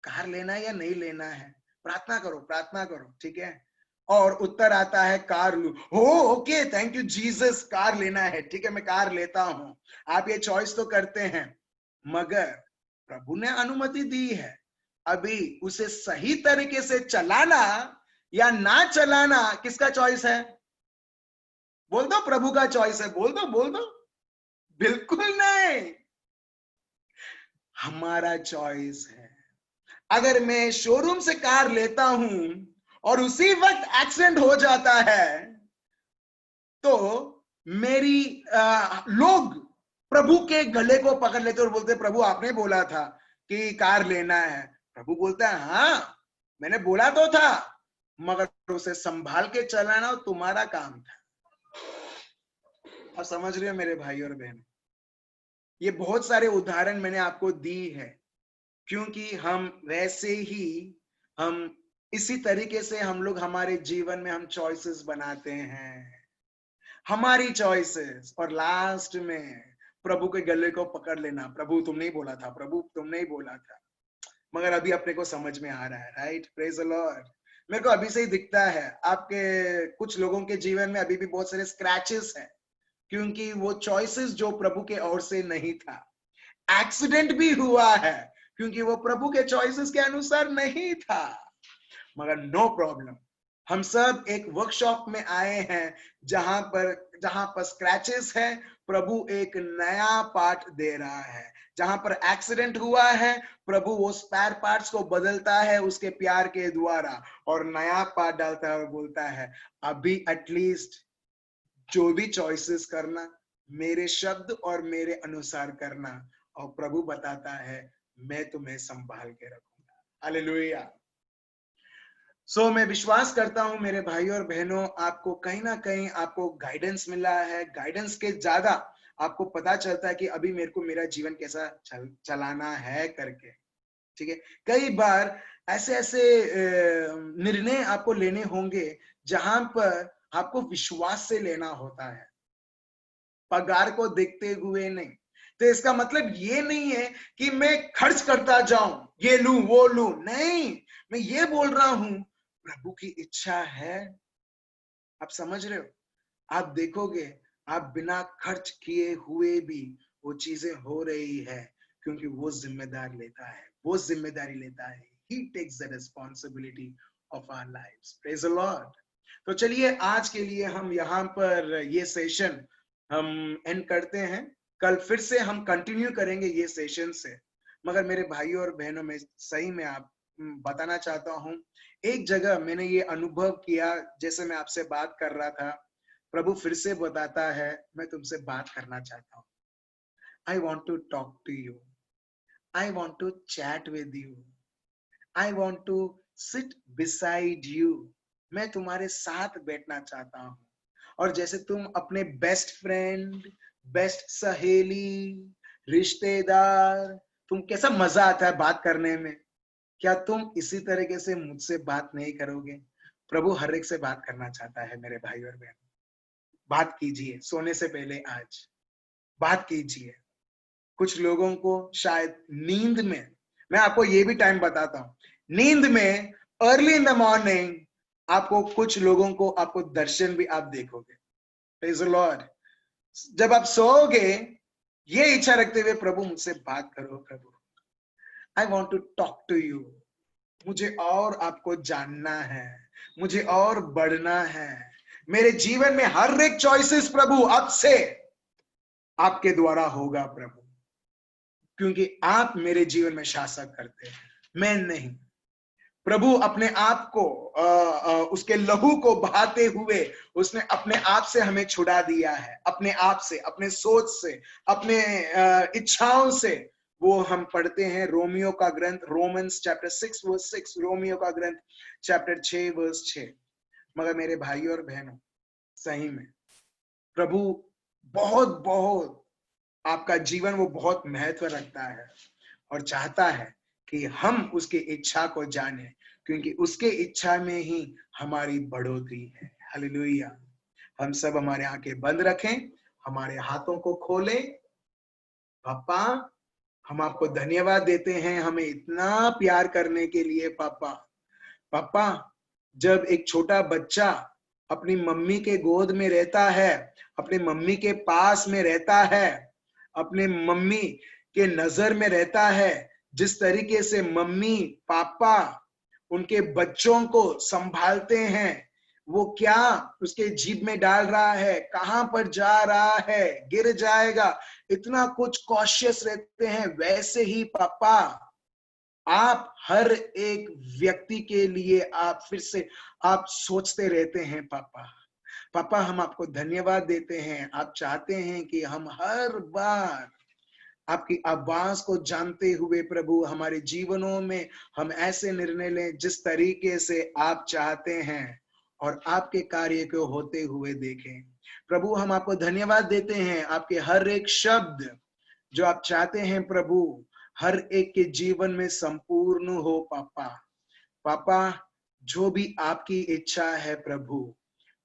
कार लेना है या नहीं लेना है, प्रार्थना करो प्रार्थना करो, ठीक है। और उत्तर आता है कार लू, हो okay thank you Jesus, car लेना है, ठीक है मैं कार लेता हूं। आप ये चॉइस तो करते हैं, मगर प्रभु ने अनुमति दी है, अभी उसे सही तरीके से चलाना या ना चलाना किसका चॉइस है? बोल दो प्रभु का चॉइस है, बोल दो बोल दो। बिल्कुल नहीं, हमारा चॉइस है। अगर मैं शोरूम से कार लेता हूं और उसी वक्त एक्सीडेंट हो जाता है, तो मेरी लोग प्रभु के गले को पकड़ लेते और बोलते प्रभु आपने बोला था कि कार लेना है। प्रभु बोलता है हाँ मैंने बोला तो था, मगर उसे संभाल के चलाना तुम्हारा काम था। आप समझ रहे हो मेरे भाई और बहन, ये बहुत सारे उदाहरण मैंने आपको दी है, क्योंकि हम वैसे ही हम इसी तरीके से हम लोग हमारे जीवन में हम चॉइसेस बनाते हैं, हमारी चॉइसेस, और लास्ट में प्रभु के गले को पकड़ लेना, प्रभु तुमने ही बोला था, प्रभु तुमने ही बोला था। मगर अभी अपने को समझ में आ रहा है, राइट, प्रेज द लॉर्ड। मेरे को अभी से ही दिखता है आपके कुछ लोगों के जीवन में अभी भी बहुत सारे स्क्रैचेस हैं, क्योंकि वो चॉइसेस जो प्रभु के ओर से नहीं था। एक्सीडेंट भी हुआ है क्योंकि वो प्रभु के चॉइसेस के अनुसार नहीं था। मगर नो प्रॉब्लम, हम सब एक वर्कशॉप में आए हैं जहां पर स्क्रैचेस है, प्रभु एक नया पार्ट दे रहा है। जहां पर एक्सीडेंट हुआ है, प्रभु वो स्पेयर पार्ट्स को बदलता है उसके प्यार के द्वारा और नया पार्ट डालता है और बोलता है अभी एटलीस्ट जो भी चॉइसेस करना मेरे शब्द और मेरे अनुसार करना, और प्रभु बताता है मैं तुम्हें संभाल के रखूंगा। हालेलुया। सो मैं विश्वास करता हूं मेरे भाई और बहनों, आपको कहीं ना कहीं आपको गाइडेंस मिला है। गाइडेंस के ज्यादा आपको पता चलता है कि अभी मेरे को मेरा जीवन कैसा चलाना है करके, ठीक है। कई बार ऐसे ऐसे निर्णय आपको लेने होंगे जहां पर आपको विश्वास से लेना होता है, पगार को देखते हुए नहीं। तो इसका मतलब ये नहीं है कि मैं खर्च करता जाऊं, ये लूं वो लूं, नहीं, मैं ये बोल रहा हूं प्रभु की इच्छा है। आप समझ रहे हो, आप देखोगे आप बिना खर्च किए हुए भी वो चीजें हो रही है, क्योंकि वो जिम्मेदार लेता है, वो जिम्मेदारी लेता है। He takes the responsibility of our lives. Praise the Lord. तो चलिए आज के लिए हम यहाँ पर ये सेशन हम एंड करते हैं। कल फिर से हम कंटिन्यू करेंगे ये सेशन से। मगर मेरे भाइयों और बहनों में सही में आप बताना चाहता हूँ, एक जगह मैंने ये अनुभव किया, जैसे मैं आपसे बात कर रहा था, प्रभु फिर से बताता है मैं तुमसे बात करना चाहता हूँ। I want to talk to you. I want to chat with you. I want to sit beside you. मैं तुम्हारे साथ बैठना चाहता हूँ। और जैसे तुम अपने बेस्ट फ्रेंड, बेस्ट सहेली, रिश्तेदार, तुम कैसा मजा आता है बात करने में, क्या तुम इसी तरीके से मुझसे बात नहीं करोगे? प्रभु हर एक से बात करना चाहता है मेरे भाई और बहन। बात कीजिए सोने से पहले, आज बात कीजिए। कुछ लोगों को शायद नींद में, मैं आपको ये भी टाइम बताता हूं, नींद में अर्ली इन द मॉर्निंग आपको, कुछ लोगों को आपको दर्शन भी आप देखोगे। Praise the Lord. जब आप सोओगे, ये इच्छा रखते हुए, प्रभु मुझसे बात करो, प्रभु I want to talk to you, मुझे और आपको जानना है, मुझे और बढ़ना है। मेरे जीवन में हर एक चॉइसेस प्रभु अब से आपके द्वारा होगा प्रभु, क्योंकि आप मेरे जीवन में शासक करते हैं, मैं नहीं। प्रभु अपने आप को उसके लहू को बहाते हुए उसने अपने आप से हमें छुड़ा दिया है, अपने आप से, अपने सोच से, अपने इच्छाओं से। वो हम पढ़ते हैं रोमियो का ग्रंथ, रोमन्स चैप्टर 6 वर्स 6, रोमियो का ग्रंथ चैप्टर 6 वर्स 6। मगर मेरे भाइयों और बहनों, सही में प्रभु बहुत बहुत आपका जीवन वो बहुत महत्व रखता है और चाहता है कि हम उसकी इच्छा को जाने, क्योंकि उसके इच्छा में ही हमारी बढ़ोतरी है। हालेलुया। हम सब हमारे आंखें बंद रखें, हमारे हाथों को खोलें। पापा, हम आपको धन्यवाद देते हैं हमें इतना प्यार करने के लिए। पापा, जब एक छोटा बच्चा अपनी मम्मी के गोद में रहता है, अपनी मम्मी के पास में रहता है, अपने मम्मी के नजर में रहता है, जिस तरीके से मम्मी पापा उनके बच्चों को संभालते हैं, वो क्या उसके जीभ में डाल रहा है, कहां पर जा रहा है, गिर जाएगा, इतना कुछ कॉशियस रहते हैं। वैसे ही पापा आप हर एक व्यक्ति के लिए आप फिर से आप सोचते रहते हैं। पापा हम आपको धन्यवाद देते हैं। आप चाहते हैं कि हम हर बार आपकी आवाज को जानते हुए प्रभु हमारे जीवनों में हम ऐसे निर्णय लें जिस तरीके से आप चाहते हैं, और आपके कार्य को होते हुए देखें। प्रभु हम आपको धन्यवाद देते हैं, आपके हर एक शब्द जो आप चाहते हैं प्रभु हर एक के जीवन में संपूर्ण हो। पापा जो भी आपकी इच्छा है प्रभु,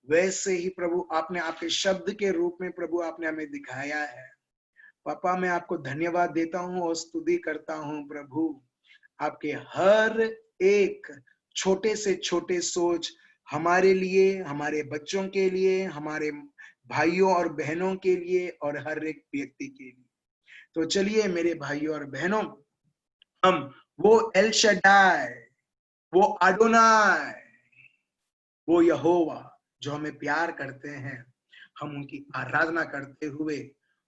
वैसे ही प्रभु आपने आपके शब्द के रूप में प्रभु आपने हमें दिखाया है। पापा मैं आपको धन्यवाद देता हूं और स्तुति करता हूं प्रभु, आपके हर एक छोटे से छोटे सोच हमारे लिए, हमारे बच्चों के लिए, हमारे भाइयों और बहनों के लिए और हर एक व्यक्ति के लिए। तो चलिए मेरे भाइयों और बहनों, हम वो एल शड्डाई, वो अडोनाई, वो यहोवा जो हमें प्यार करते हैं, हम उनकी आराधना करते हुए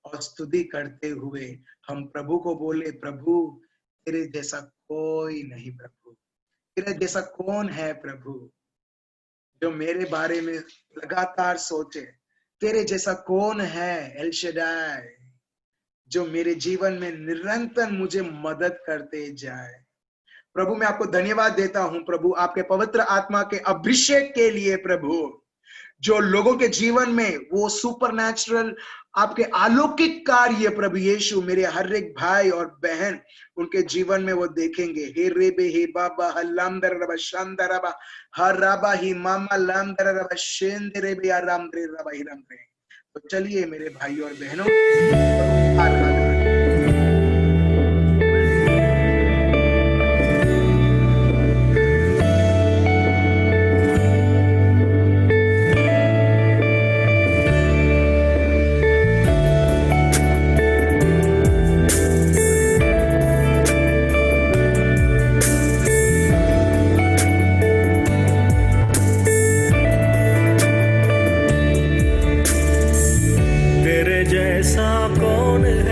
और स्तुति करते हुए हम प्रभु को बोले, प्रभु तेरे जैसा कोई नहीं, प्रभु तेरे जैसा कौन है प्रभु जो मेरे बारे में लगातार सोचे, तेरे जैसा कौन है एल शड्डाई जो मेरे जीवन में निरंतर मुझे मदद करते जाए। प्रभु मैं आपको धन्यवाद देता हूं प्रभु आपके पवित्र आत्मा के अभिषेक के लिए प्रभु, जो लोगों के जीवन में वो सुपरनैचुरल आपके अलौकिक कार्य प्रभु यीशु मेरे हर एक भाई और बहन उनके जीवन में वो देखेंगे। हे रेबे हे बाबा हल्लामदर रबा शांदरबा हराबा ही मामा लामदर रबा शेंदरे बे आराम रे रबा ही राम रे। तो चलिए मेरे भाइयों और बहनों, तेरे जैसा कौन है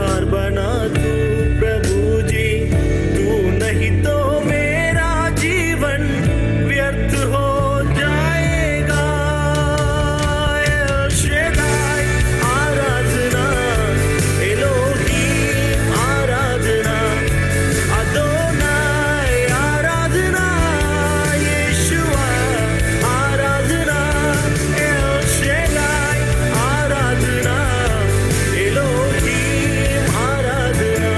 आधार बना तू प्रभु जी, तू नहीं तो मेरा जीवन व्यर्थ हो जाएगा। एल शेदाई आराधना, एलोहीम आराधना, अदोनाई आराधना, यीशुआ आराधना, एल शेदाई आराधना, एलोहीम आराधना।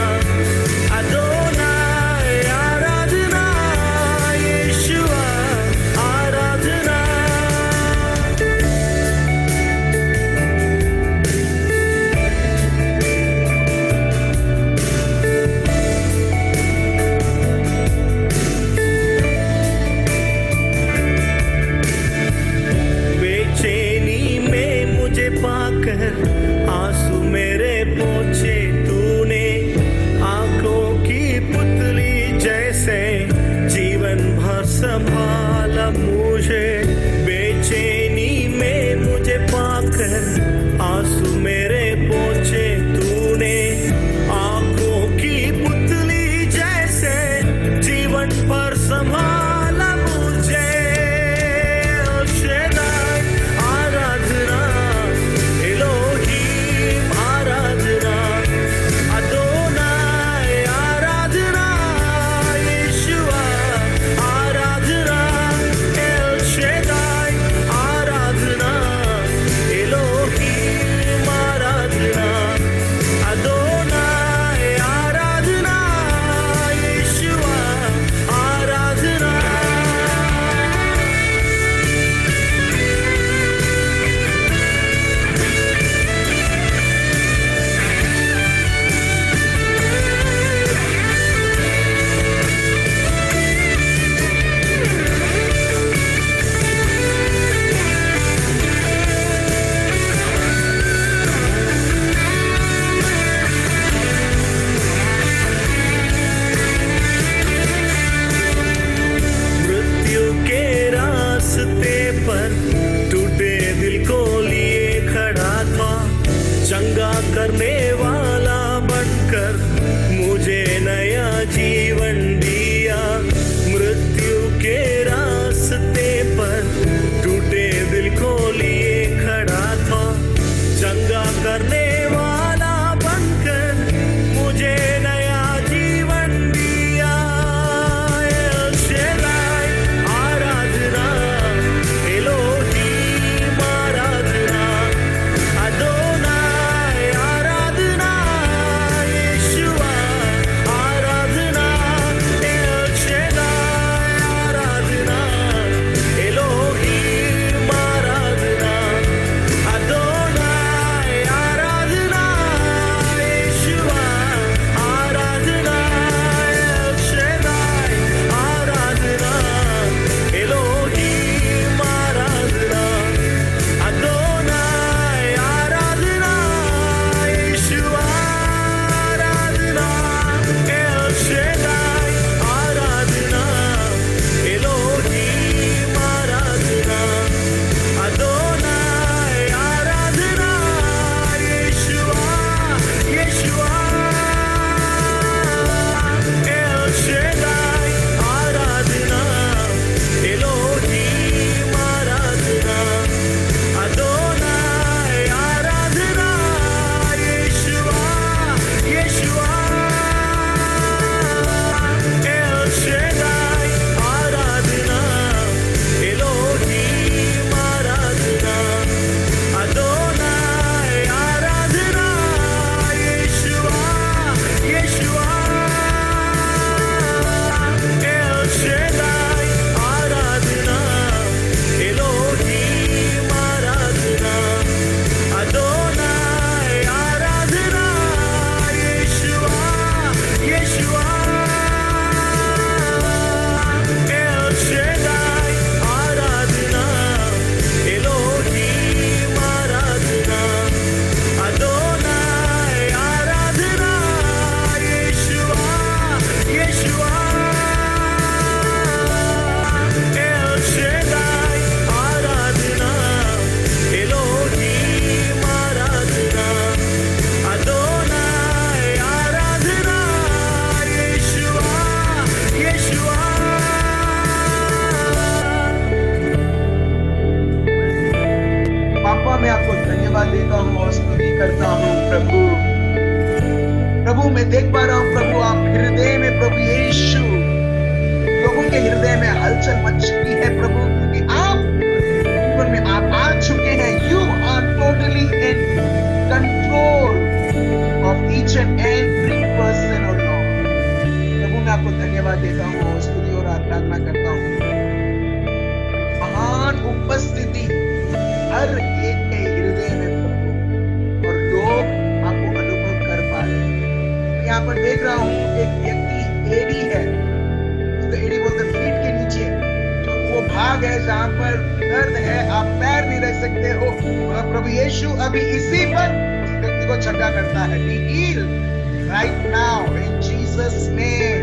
प्रभु मैं देख पा रहा हूं प्रभु, आप हृदय में प्रभु यीशु लोगों के हृदय में हलचल मच चुकी है प्रभु, क्योंकि आप जीवन में आप आ चुके हैं। You are totally in control of each and every person और लॉर्ड। प्रभु मैं आपको धन्यवाद देता हूँ, स्तुति और आराधना करता हूँ। महान उपस्थिति हर एक के हृदय में प्रभु, और लोग आपको अनुभव कर पा रहे हैं। मैं यहाँ पर देख रहा हूँ एक व्यक्ति एडी है, जिसको एडी बोलते हैं, फीट के नीचे जो वो भाग है जहां पर दर्द है, आप पैर नहीं रख सकते हो, और प्रभु यीशु अभी इसी पर उस व्यक्ति को चंगा करता है। Be healed right now in Jesus name.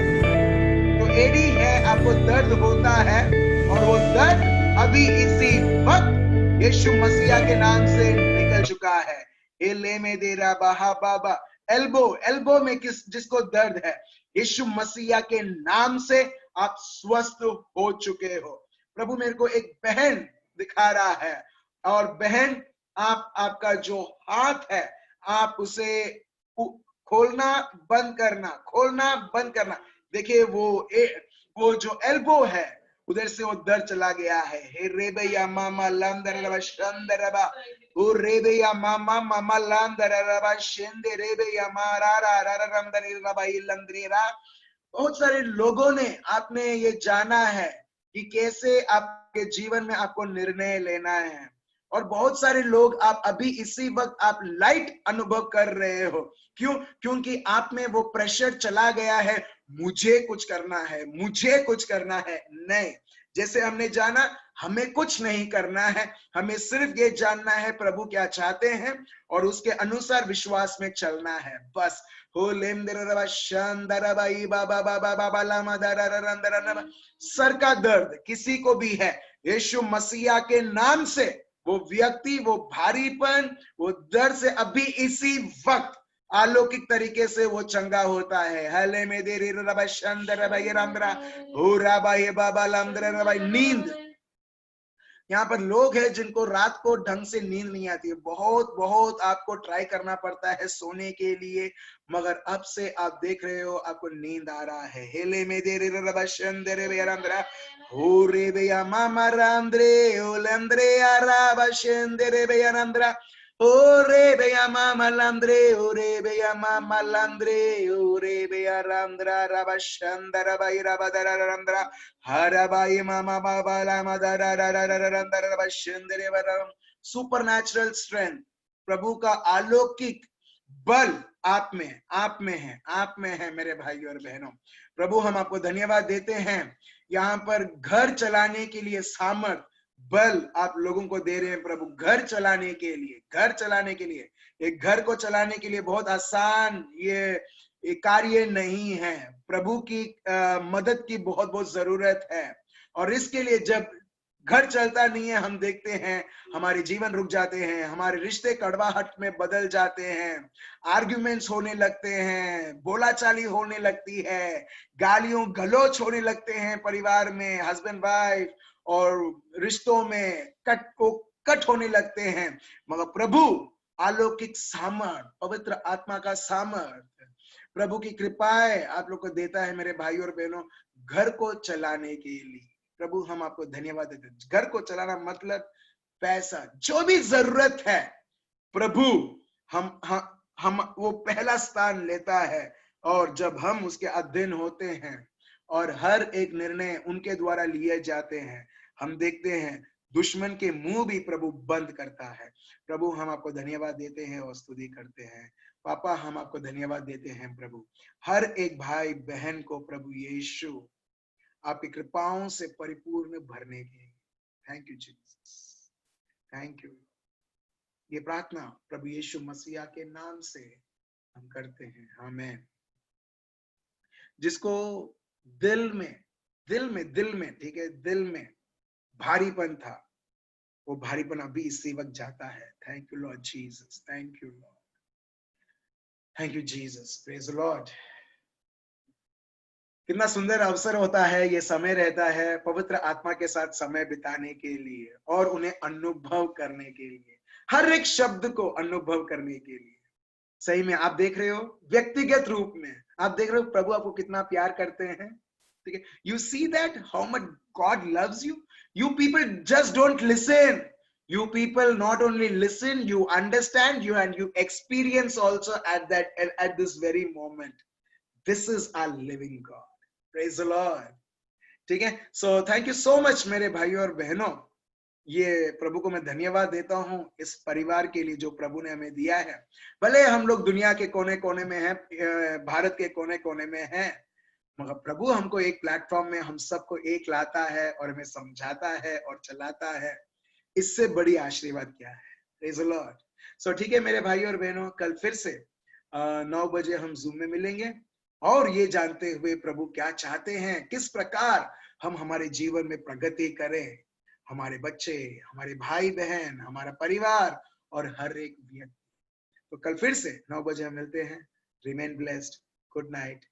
जो एडी है, आपको दर्द होता है, और वो दर्द अभी इसी वक्त यीशु मसीहा के नाम से निकल चुका है। एले में दे रहा बाहा बाबा, एल्बो में जिसको दर्द है, यीशु मसीहा के नाम से आप स्वस्थ हो चुके हो। प्रभु मेरे को एक बहन दिखा रहा है, और बहन आपका जो हाथ है, आप उसे खोलना बंद करना। देखिए वो जो एल्बो है, उधर से वो दर्द चला गया है। हे रेबैया मामा लांदरबा शंदरबा, ओ रेबैया मामा मामा लांदरबा शेंदे रेबैया मारा रा रा रंदरबा इलंद्रेरा। बहुत सारे लोगों ने आपने ये जाना है कि कैसे आपके जीवन में आपको निर्णय लेना है, और बहुत सारे लोग आप अभी इसी वक्त आप लाइट अनुभव कर रहे हो। क्यों? क्योंकि आप में वो प्रेशर चला गया है, मुझे कुछ करना है। नहीं, जैसे हमने जाना, हमें कुछ नहीं करना है, हमें सिर्फ ये जानना है प्रभु क्या चाहते हैं, और उसके अनुसार विश्वास में चलना है, बस। हो लेमदरबा शांदरबा ई बाबा बाबा बाबा लामा दरररंदरनबा। सर का दर्द किसी को भी है, यीशु मसीहा के नाम से वो व्यक्ति, वो भारीपन, वो दर्द से अभी इसी वक्त अलौकिक तरीके से वो चंगा होता है। हले में दे रे रबा शंदर रबा ये रामदरा हो रबा ये बाबा लामदरा रबा। नींद, यहाँ पर लोग हैं जिनको रात को ढंग से नींद नहीं आती है, बहुत आपको ट्राई करना पड़ता है सोने के लिए, मगर अब से आप देख रहे हो आपको नींद आ रहा है। हेले में दे रे रबा शंदर रे रामदरा हो रे बेया मामा रामदरे ओ लंदरे आरा बशंदरे बेया रामदरा ओरे बेया मामा लांद्रे, ओरे बेया मामा लांद्रे, ओरे बेया रामद्रा रबशंदर by रबदरा रामद्रा Harbai mama Baba लामदरा रररररंदर रबशंदरे Varam. Supernatural strength, प्रभु का अलौकिक बल आप में है मेरे भाई और बहनों। प्रभु हम आपको धन्यवाद देते हैं, यहाँ पर घर चलाने के लिए सामर्थ, बल आप लोगों को दे रहे हैं प्रभु, घर चलाने के लिए। एक घर को चलाने के लिए बहुत आसान ये कार्य नहीं है। प्रभु की मदद की बहुत जरूरत है, और इसके लिए जब घर चलता नहीं है, हम देखते हैं हमारे जीवन रुक जाते हैं, हमारे रिश्ते कड़वाहट में बदल जाते हैं, आर्ग्यूमेंट्स होने लगते हैं, बोलाचाली होने लगती है, गालियों गलौच होने लगते हैं परिवार में, हस्बैंड वाइफ और रिश्तों में कट होने लगते हैं। मगर प्रभु अलौकिक सामर्थ, पवित्र आत्मा का सामर्थ, प्रभु की कृपाएं आप लोग को देता है मेरे भाई और बहनों, घर को चलाने के लिए। प्रभु हम आपको धन्यवाद देते हैं। घर को चलाना मतलब पैसा, जो भी जरूरत है प्रभु हम वो पहला स्थान लेता है, और जब हम उसके अधीन होते हैं और हर एक निर्णय उनके द्वारा लिए जाते हैं, हम देखते हैं दुश्मन के मुंह भी प्रभु बंद करता है। प्रभु हम आपको धन्यवाद देते हैं और स्तुति करते हैं। पापा हम आपको धन्यवाद देते हैं प्रभु, हर एक भाई बहन को प्रभु यीशु आपकी कृपाओं से परिपूर्ण भरने के लिए। Thank you Jesus, thank you. ये प्रार्थना प्रभु यीशु मसीहा के नाम से हम करते हैं, आमीन। जिसको दिल में ठीक है, दिल में भारीपन था, वो भारीपन अभी इसी वक्त जाता है। Thank you Lord Jesus, thank you Lord, thank you Jesus, praise the Lord. कितना सुंदर अवसर होता है, ये समय रहता है पवित्र आत्मा के साथ समय बिताने के लिए और उन्हें अनुभव करने के लिए, हर एक शब्द को अनुभव करने के लिए। सही में आप देख रहे हो व्यक्तिगत रूप में, आप देख रहे हो प्रभु आपको कितना प्यार करते हैं, ठीक है। You see that how much God loves you. You people just don't listen, you people not only listen, you understand, you and you experience also at this very moment. This is our living God. Praise the Lord. ठीक है। So thank you so much मेरे भाइयों और बहनों, ये प्रभु को मैं धन्यवाद देता हूं इस परिवार के लिए जो प्रभु ने हमें दिया है। भले हम लोग दुनिया के कोने कोने में हैं, भारत के कोने कोने में हैं, मगर प्रभु हमको एक प्लेटफॉर्म में हम सबको एक लाता है और हमें समझाता है और चलाता है। इससे बड़ी आशीर्वाद क्या है। Praise the lord. सो ठीक है मेरे भाइयों और बहनों, कल फिर से 9 बजे हम जूम में मिलेंगे और ये जानते हुए प्रभु क्या चाहते हैं, किस प्रकार हम हमारे जीवन में प्रगति करें, हमारे बच्चे, हमारे भाई बहन, हमारा परिवार और हर एक व्यक्ति। तो कल फिर से 9 बजे हम मिलते हैं। Remain blessed. Good night.